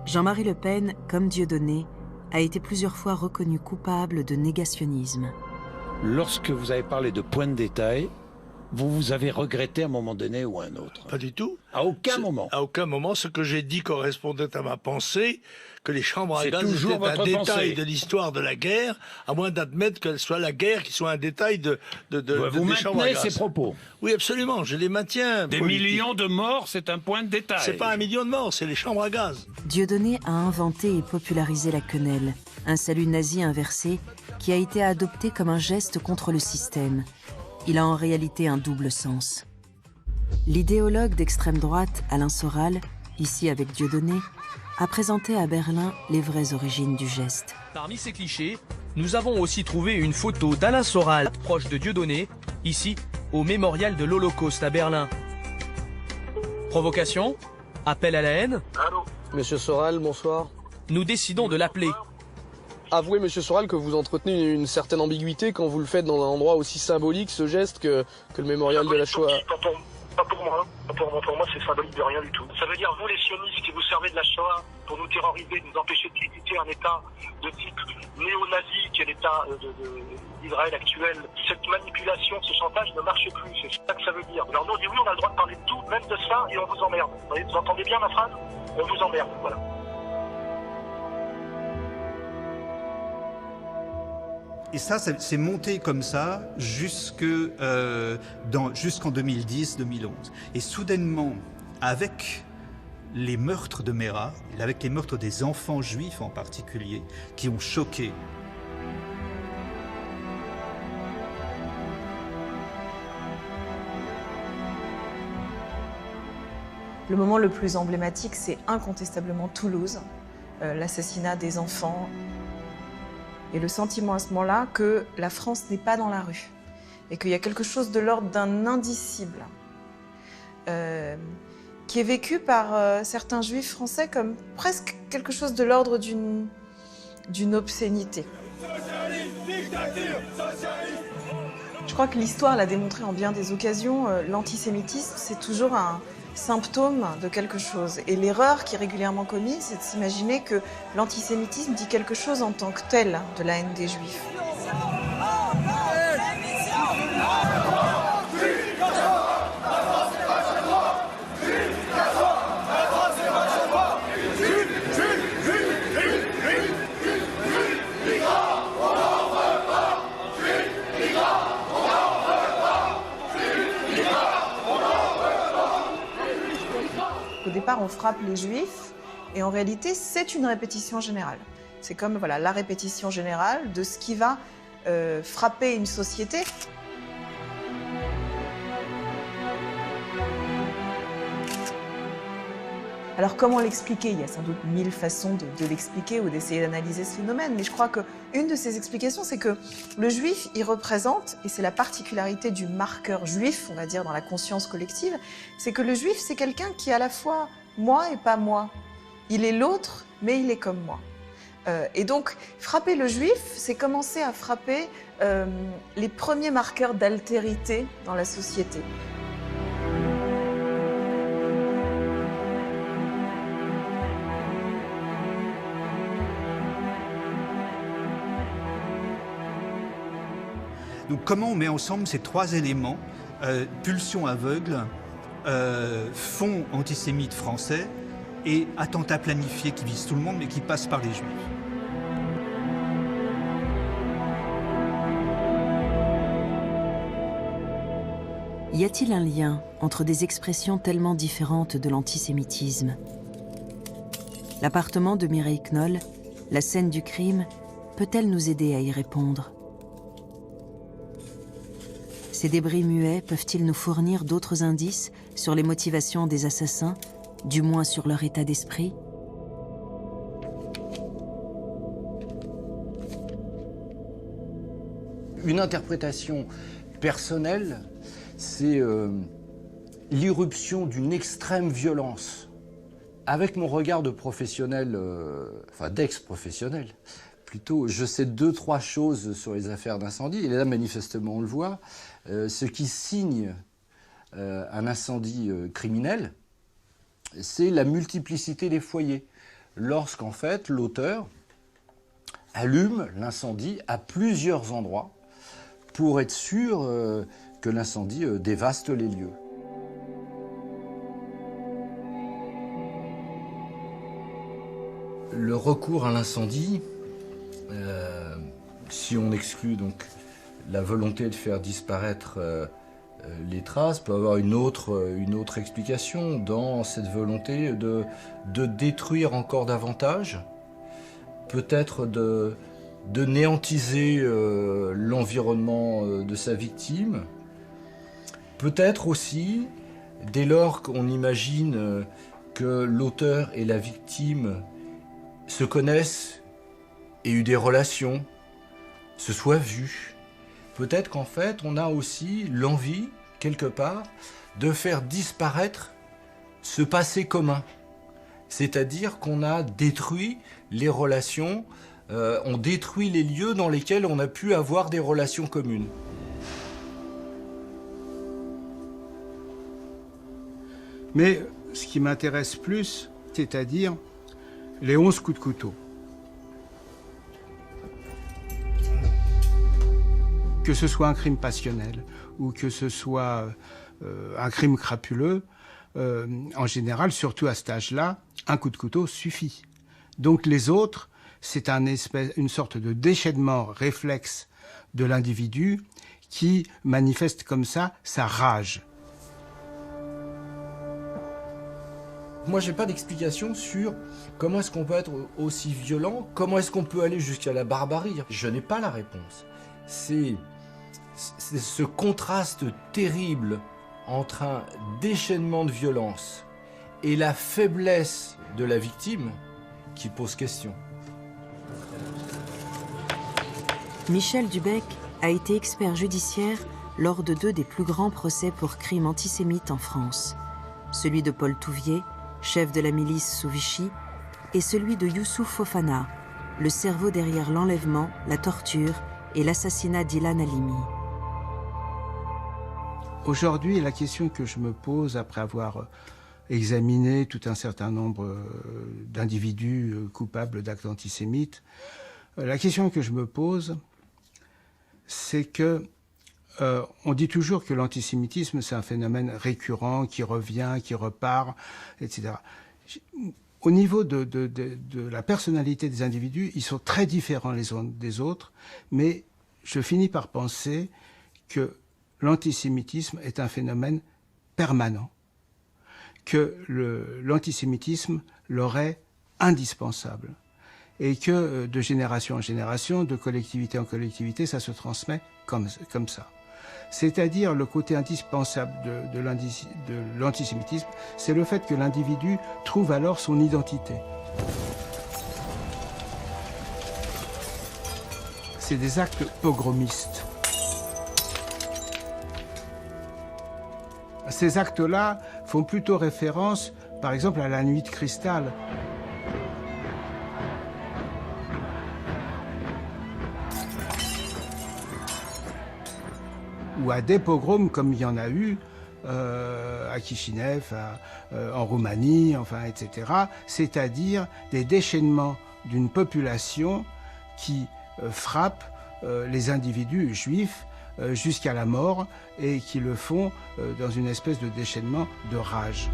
Jean-Marie Le Pen, comme Dieudonné, a été plusieurs fois reconnu coupable de négationnisme. Lorsque vous avez parlé de points de détail, vous avez regretté à un moment donné ou à un autre? Pas du tout. À aucun moment. À aucun moment. Ce que j'ai dit correspondait à ma pensée, que les chambres à gaz étaient un détail de l'histoire de la guerre, à moins d'admettre qu'elle soit la guerre qui soit un détail de vous des chambres à maintenez gaz. ces propos? Oui, absolument, je les maintiens. Des millions de morts, c'est un point de détail. C'est pas 1 million de morts, c'est les chambres à gaz. Dieudonné a inventé et popularisé la quenelle, un salut nazi inversé qui a été adopté comme un geste contre le système. Il a en réalité un double sens. L'idéologue d'extrême droite, Alain Soral, ici avec Dieudonné, a présenté à Berlin les vraies origines du geste. Parmi ces clichés, nous avons aussi trouvé une photo d'Alain Soral, proche de Dieudonné, ici, au mémorial de l'Holocauste à Berlin. Provocation? Appel à la haine? Allô? Monsieur Soral, bonsoir. Nous décidons de l'appeler. Avouez, monsieur Soral, que vous entretenez une certaine ambiguïté quand vous le faites dans un endroit aussi symbolique, ce geste, que le mémorial de la Shoah. Pas pour moi. Pour moi, c'est symbolique de rien du tout. Ça veut dire, vous les sionistes qui vous servez de la Shoah pour nous terroriser, nous empêcher de critiquer un État de type néo-nazi, qui est l'État d'Israël actuel. Cette manipulation, ce chantage ne marche plus. C'est ça que ça veut dire. Alors nous, on dit oui, on a le droit de parler de tout, même de ça, et on vous emmerde. Vous entendez bien ma phrase? On vous emmerde, voilà. Et ça, c'est monté comme ça jusqu'en 2010-2011. Et soudainement, avec les meurtres de Mera, avec les meurtres des enfants juifs en particulier, qui ont choqué. Le moment le plus emblématique, c'est incontestablement Toulouse, l'assassinat des enfants. Et le sentiment à ce moment-là que la France n'est pas dans la rue et qu'il y a quelque chose de l'ordre d'un indicible qui est vécu par certains juifs français comme presque quelque chose de l'ordre d'une obscénité. Je crois que l'histoire l'a démontré en bien des occasions, l'antisémitisme c'est toujours un symptôme de quelque chose. Et l'erreur qui est régulièrement commise, c'est de s'imaginer que l'antisémitisme dit quelque chose en tant que tel de la haine des Juifs. Au départ, on frappe les Juifs, et en réalité, c'est une répétition générale. C'est comme voilà, la répétition générale de ce qui va frapper une société. Alors comment l'expliquer? Il y a sans doute 1000 façons de l'expliquer ou d'essayer d'analyser ce phénomène, mais je crois qu'une de ces explications, c'est que le juif, il représente, et c'est la particularité du marqueur juif, on va dire dans la conscience collective, c'est que le juif, c'est quelqu'un qui est à la fois moi et pas moi. Il est l'autre, mais il est comme moi. Et donc, frapper le juif, c'est commencer à frapper les premiers marqueurs d'altérité dans la société. Donc comment on met ensemble ces trois éléments, pulsion aveugle, fond antisémite français et attentat planifié qui vise tout le monde mais qui passe par les Juifs. Y a-t-il un lien entre des expressions tellement différentes de l'antisémitisme? L'appartement de Mireille Knoll, la scène du crime, peut-elle nous aider à y répondre? Ces débris muets peuvent-ils nous fournir d'autres indices sur les motivations des assassins, du moins sur leur état d'esprit? Une interprétation personnelle, c'est l'irruption d'une extrême violence. Avec mon regard de professionnel, enfin d'ex-professionnel, plutôt, je sais 2-3 choses sur les affaires d'incendie, et là manifestement on le voit. Ce qui signe un incendie criminel, c'est la multiplicité des foyers. Lorsqu'en fait l'auteur allume l'incendie à plusieurs endroits pour être sûr que l'incendie dévaste les lieux. Le recours à l'incendie, si on exclut donc la volonté de faire disparaître les traces, peut avoir une autre explication dans cette volonté de détruire encore davantage, peut-être de néantiser l'environnement de sa victime, peut-être aussi, dès lors qu'on imagine que l'auteur et la victime se connaissent et eu des relations, se soient vus, peut-être qu'en fait on a aussi l'envie, quelque part, de faire disparaître ce passé commun. C'est-à-dire qu'on a détruit les relations, on détruit les lieux dans lesquels on a pu avoir des relations communes. Mais ce qui m'intéresse plus, c'est-à-dire les 11 coups de couteau. Que ce soit un crime passionnel ou que ce soit un crime crapuleux, en général, surtout à cet âge-là, un coup de couteau suffit. Donc les autres, c'est une sorte de déchaînement réflexe de l'individu qui manifeste comme ça sa rage. Moi, j'ai pas d'explication sur comment est-ce qu'on peut être aussi violent, comment est-ce qu'on peut aller jusqu'à la barbarie. Je n'ai pas la réponse. C'est ce contraste terrible entre un déchaînement de violence et la faiblesse de la victime qui pose question. Michel Dubec a été expert judiciaire lors de 2 des plus grands procès pour crimes antisémites en France. Celui de Paul Touvier, chef de la milice sous Vichy, et celui de Youssouf Fofana, le cerveau derrière l'enlèvement, la torture et l'assassinat d'Ilan Halimi. Aujourd'hui, la question que je me pose après avoir examiné tout un certain nombre d'individus coupables d'actes antisémites, la question que je me pose, c'est que on dit toujours que l'antisémitisme, c'est un phénomène récurrent, qui revient, qui repart, etc. Au niveau de la personnalité des individus, ils sont très différents les uns des autres, mais je finis par penser que l'antisémitisme est un phénomène permanent, que l'antisémitisme leur est indispensable, et que de génération en génération, de collectivité en collectivité, ça se transmet comme ça. C'est-à-dire le côté indispensable de l'antisémitisme, c'est le fait que l'individu trouve alors son identité. C'est des actes pogromistes. Ces actes-là font plutôt référence, par exemple, à la nuit de cristal. Ou à des pogroms comme il y en a eu à Kishinev, en Roumanie, enfin, etc. C'est-à-dire des déchaînements d'une population qui frappe les individus juifs jusqu'à la mort et qui le font dans une espèce de déchaînement de rage.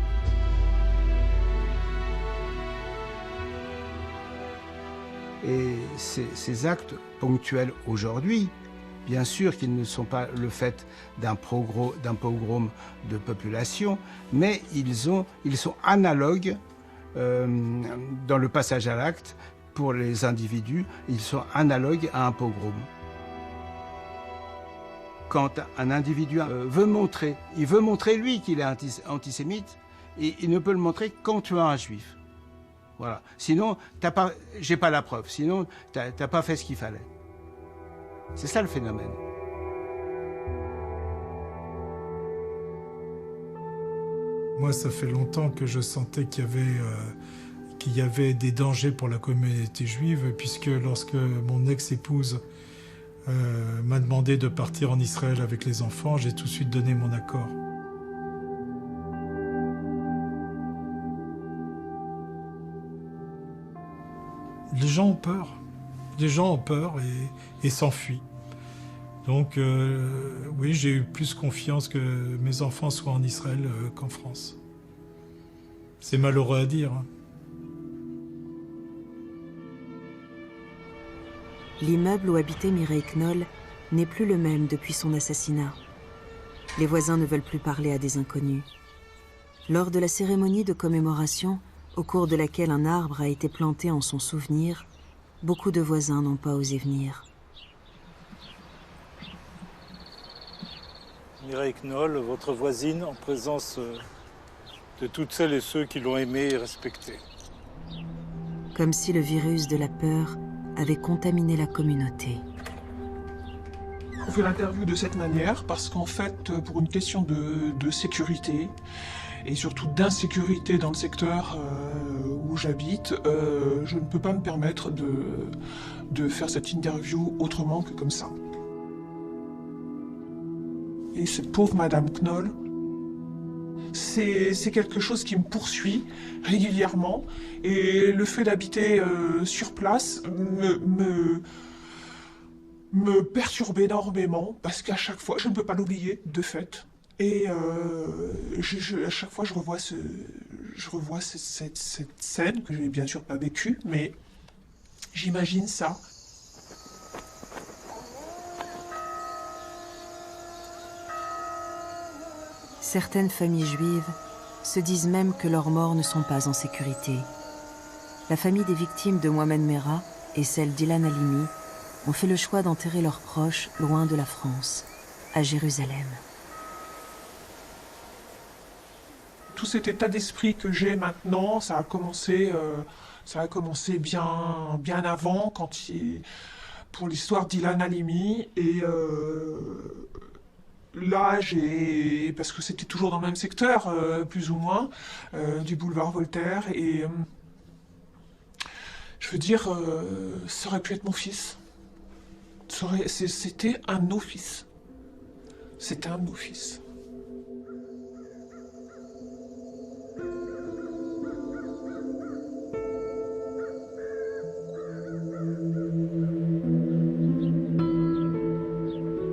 Et ces actes ponctuels aujourd'hui, bien sûr qu'ils ne sont pas le fait d'un pogrom de population, mais ils sont analogues dans le passage à l'acte pour les individus, ils sont analogues à un pogrom. Quand un individu veut montrer lui qu'il est antisémite, et il ne peut le montrer qu'en tuant un juif. Voilà. Sinon, j'ai pas la preuve. Sinon, t'as pas fait ce qu'il fallait. C'est ça le phénomène. Moi, ça fait longtemps que je sentais qu'il y avait des dangers pour la communauté juive, puisque lorsque mon ex-épouse m'a demandé de partir en Israël avec les enfants, j'ai tout de suite donné mon accord. Les gens ont peur. Les gens ont peur et s'enfuient. Donc, oui, j'ai eu plus confiance que mes enfants soient en Israël qu'en France. C'est malheureux à dire. Hein. L'immeuble où habitait Mireille Knoll n'est plus le même depuis son assassinat. Les voisins ne veulent plus parler à des inconnus. Lors de la cérémonie de commémoration, au cours de laquelle un arbre a été planté en son souvenir, beaucoup de voisins n'ont pas osé venir. Mireille Knoll, votre voisine, en présence de toutes celles et ceux qui l'ont aimée et respectée. Comme si le virus de la peur avait contaminé la communauté. On fait l'interview de cette manière parce qu'en fait, pour une question de sécurité et surtout d'insécurité dans le secteur où j'habite, je ne peux pas me permettre de faire cette interview autrement que comme ça. Et cette pauvre Madame Knoll, c'est quelque chose qui me poursuit régulièrement. Et le fait d'habiter sur place me perturbe énormément parce qu'à chaque fois, je ne peux pas l'oublier de fait. Et à chaque fois, je revois cette scène que je n'ai bien sûr pas vécue, mais J'imagine ça. Certaines familles juives se disent même que leurs morts ne sont pas en sécurité. La famille des victimes de Mohamed Merah et celle d'Ilan Halimi ont fait le choix d'enterrer leurs proches loin de la France, à Jérusalem. Tout cet état d'esprit que j'ai maintenant, ça a commencé bien avant, pour l'histoire d'Ilan Halimi. Et là, parce que c'était toujours dans le même secteur, plus ou moins, du boulevard Voltaire. Et je veux dire, ça aurait pu être mon fils. C'était un de nos fils. C'était un de nos fils.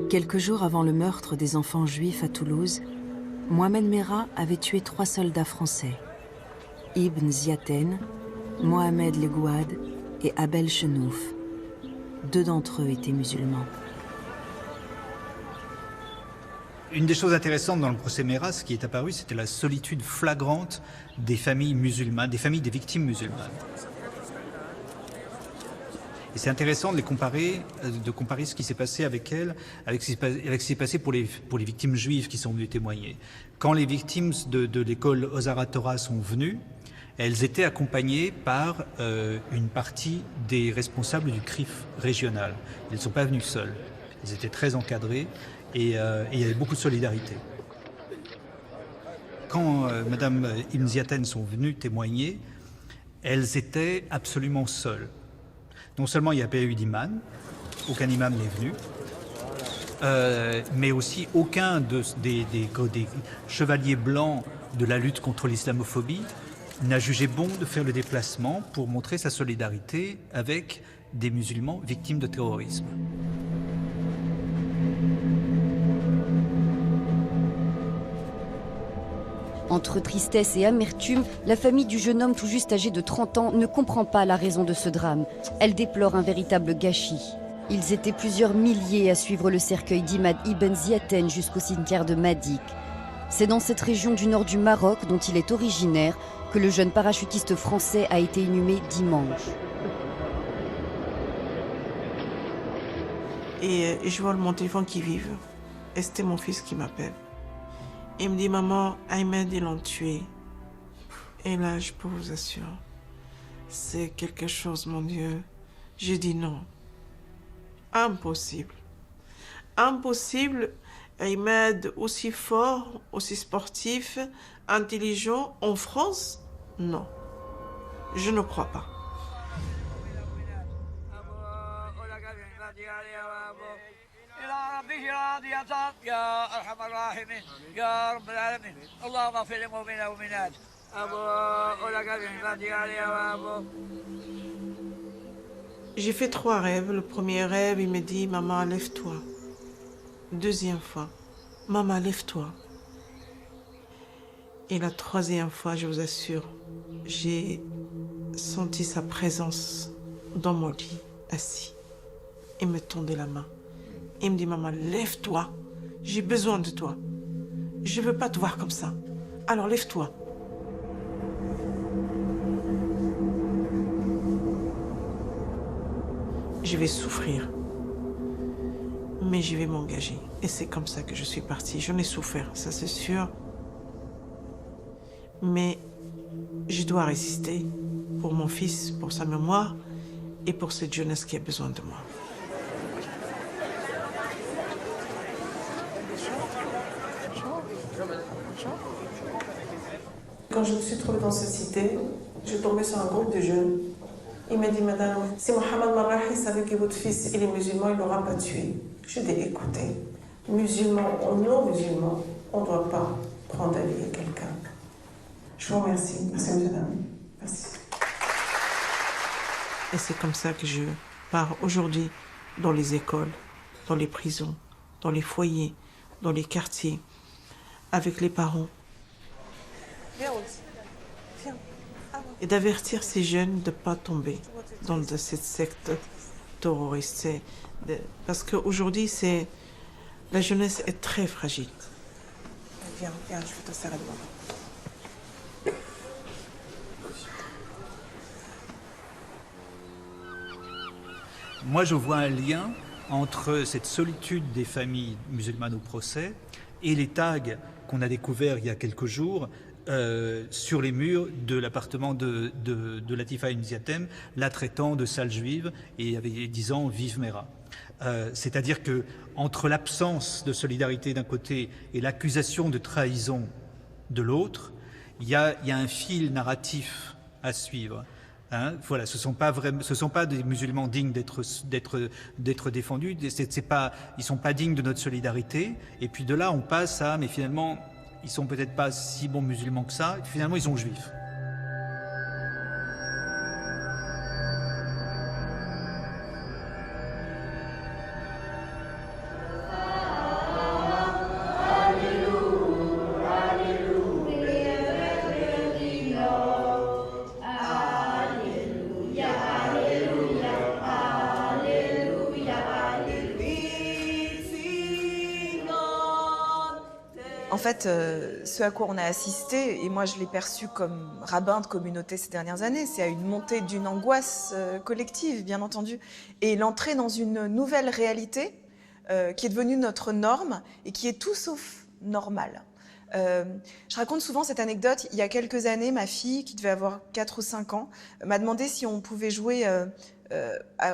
Quelques jours avant le meurtre des enfants juifs à Toulouse, Mohamed Merah avait tué 3 soldats français, Ibn Ziaten, Mohamed Legouad et Abel Chenouf. 2 d'entre eux étaient musulmans. Une des choses intéressantes dans le procès Merah, ce qui est apparu, c'était la solitude flagrante des familles musulmanes, des familles des victimes musulmanes. Et c'est intéressant de comparer ce qui s'est passé avec elles, avec ce qui s'est passé pour les victimes juives qui sont venues témoigner. Quand les victimes de l'école Ozar HaTorah sont venues, elles étaient accompagnées par une partie des responsables du CRIF régional. Elles ne sont pas venues seules. Elles étaient très encadrées et il y avait beaucoup de solidarité. Quand Madame Ibn Ziaten sont venues témoigner, elles étaient absolument seules. Non seulement il n'y a pas eu d'imam, aucun imam n'est venu, mais aussi aucun des chevaliers blancs de la lutte contre l'islamophobie n'a jugé bon de faire le déplacement pour montrer sa solidarité avec des musulmans victimes de terrorisme. Entre tristesse et amertume, la famille du jeune homme tout juste âgé de 30 ans ne comprend pas la raison de ce drame. Elle déplore un véritable gâchis. Ils étaient plusieurs milliers à suivre le cercueil d'Imad Ibn Ziaten jusqu'au cimetière de Madik. C'est dans cette région du nord du Maroc, dont il est originaire, que le jeune parachutiste français a été inhumé dimanche. Et je vois mon téléphone qui vibre. Et c'était mon fils qui m'appelle. Il me dit, maman, Ahmed, ils l'ont tué. Et là, je peux vous assurer, c'est quelque chose, mon Dieu. J'ai dit non. Impossible. Impossible. Ahmed, aussi fort, aussi sportif, intelligent, en France? Non. Je ne crois pas. J'ai fait 3 rêves. Le premier rêve, il me dit, maman, lève-toi. Deuxième fois, maman, lève-toi. Et la 3e fois, je vous assure, j'ai senti sa présence dans mon lit, assis. Il me tendait la main. Il me dit, maman, lève-toi. J'ai besoin de toi. Je ne veux pas te voir comme ça. Alors lève-toi. Je vais souffrir. Mais je vais m'engager. Et c'est comme ça que je suis partie. J'en ai souffert, ça c'est sûr. Mais je dois résister pour mon fils, pour sa mémoire et pour cette jeunesse qui a besoin de moi. Quand je me suis trouvée dans cette cité, j'ai tombé sur un groupe de jeunes. Il m'a dit, madame, si Mohamed Merah savait que votre fils il est musulman, il ne l'aura pas tué. Je dis, écoutez, musulman ou non musulman, on ne doit pas prendre la vie à quelqu'un. Je vous remercie. Merci, monsieur Dami. Merci. Et c'est comme ça que je pars aujourd'hui dans les écoles, dans les prisons, dans les foyers, dans les quartiers, avec les parents. Viens aussi. Viens. Ah bon. et d'avertir ces jeunes de ne pas tomber dans cette secte terroriste. Parce qu'aujourd'hui, la jeunesse est très fragile. Viens, je vais te serrer le bras. Moi, je vois un lien entre cette solitude des familles musulmanes au procès et les tags qu'on a découverts il y a quelques jours sur les murs de l'appartement de Latifa Mziatem, la traitant de sale juive et disant « Vive Mera ». C'est-à-dire que entre l'absence de solidarité d'un côté et l'accusation de trahison de l'autre, il y a un fil narratif à suivre. Hein, voilà, ce sont pas des musulmans dignes d'être défendus. Ils sont pas dignes de notre solidarité. Et puis de là, on passe à, mais finalement, ils sont peut-être pas si bons musulmans que ça. Et finalement, ils sont juifs. En fait, ce à quoi on a assisté, et moi je l'ai perçu comme rabbin de communauté ces dernières années, c'est à une montée d'une angoisse collective, bien entendu, et l'entrée dans une nouvelle réalité qui est devenue notre norme et qui est tout sauf normale. Je raconte souvent cette anecdote. Il y a quelques années, ma fille, qui devait avoir 4 ou 5 ans, m'a demandé si on pouvait jouer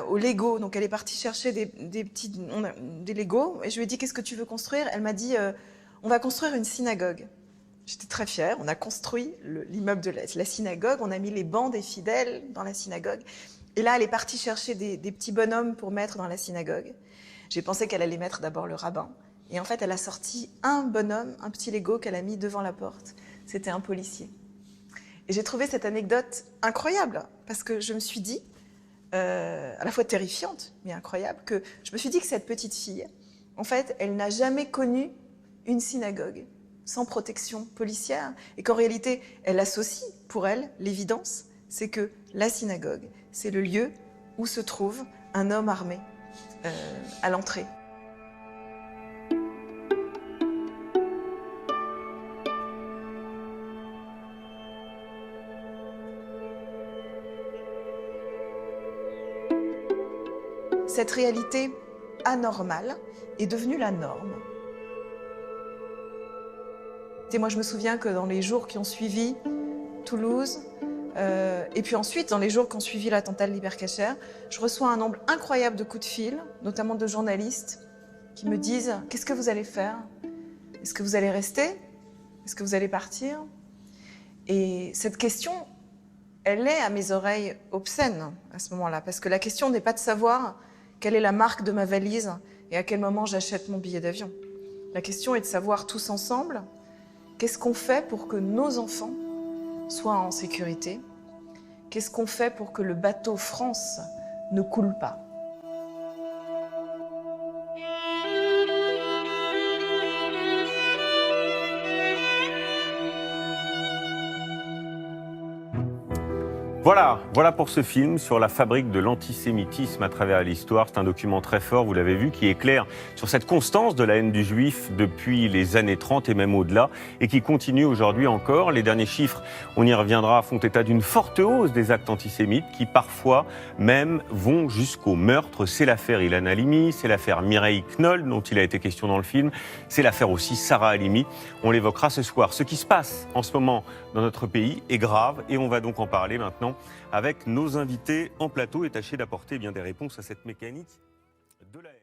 au Lego. Donc elle est partie chercher des Lego, et je lui ai dit « Qu'est-ce que tu veux construire ?» Elle m'a dit on va construire une synagogue. J'étais très fière. On a construit l'immeuble de la synagogue. On a mis les bancs des fidèles dans la synagogue. Et là, elle est partie chercher des petits bonhommes pour mettre dans la synagogue. J'ai pensé qu'elle allait mettre d'abord le rabbin. Et en fait, elle a sorti un bonhomme, un petit Lego qu'elle a mis devant la porte. C'était un policier. Et j'ai trouvé cette anecdote incroyable. Parce que je me suis dit, à la fois terrifiante, mais incroyable, que je me suis dit que cette petite fille, en fait, elle n'a jamais connu une synagogue sans protection policière, et qu'en réalité, elle associe pour elle l'évidence, c'est que la synagogue, c'est le lieu où se trouve un homme armé à l'entrée. Cette réalité anormale est devenue la norme. Et moi, je me souviens que dans les jours qui ont suivi Toulouse, et puis ensuite, dans les jours qui ont suivi l'attentat de l'Hyper Cacher, je reçois un nombre incroyable de coups de fil, notamment de journalistes, qui me disent « Qu'est-ce que vous allez faire? Est-ce que vous allez rester? Est-ce que vous allez partir ?» Et cette question, elle est à mes oreilles obscène à ce moment-là, parce que la question n'est pas de savoir quelle est la marque de ma valise et à quel moment j'achète mon billet d'avion. La question est de savoir tous ensemble qu'est-ce qu'on fait pour que nos enfants soient en sécurité? Qu'est-ce qu'on fait pour que le bateau France ne coule pas? Voilà pour ce film sur la fabrique de l'antisémitisme à travers l'histoire. C'est un document très fort, vous l'avez vu, qui éclaire sur cette constance de la haine du juif depuis les années 30 et même au-delà, et qui continue aujourd'hui encore. Les derniers chiffres, on y reviendra, font état d'une forte hausse des actes antisémites qui parfois même vont jusqu'au meurtre. C'est l'affaire Ilan Halimi, c'est l'affaire Mireille Knoll dont il a été question dans le film, c'est l'affaire aussi Sarah Halimi. On l'évoquera ce soir. Ce qui se passe en ce moment dans notre pays est grave et on va donc en parler maintenant avec nos invités en plateau et tâcher d'apporter bien des réponses à cette mécanique de la haine.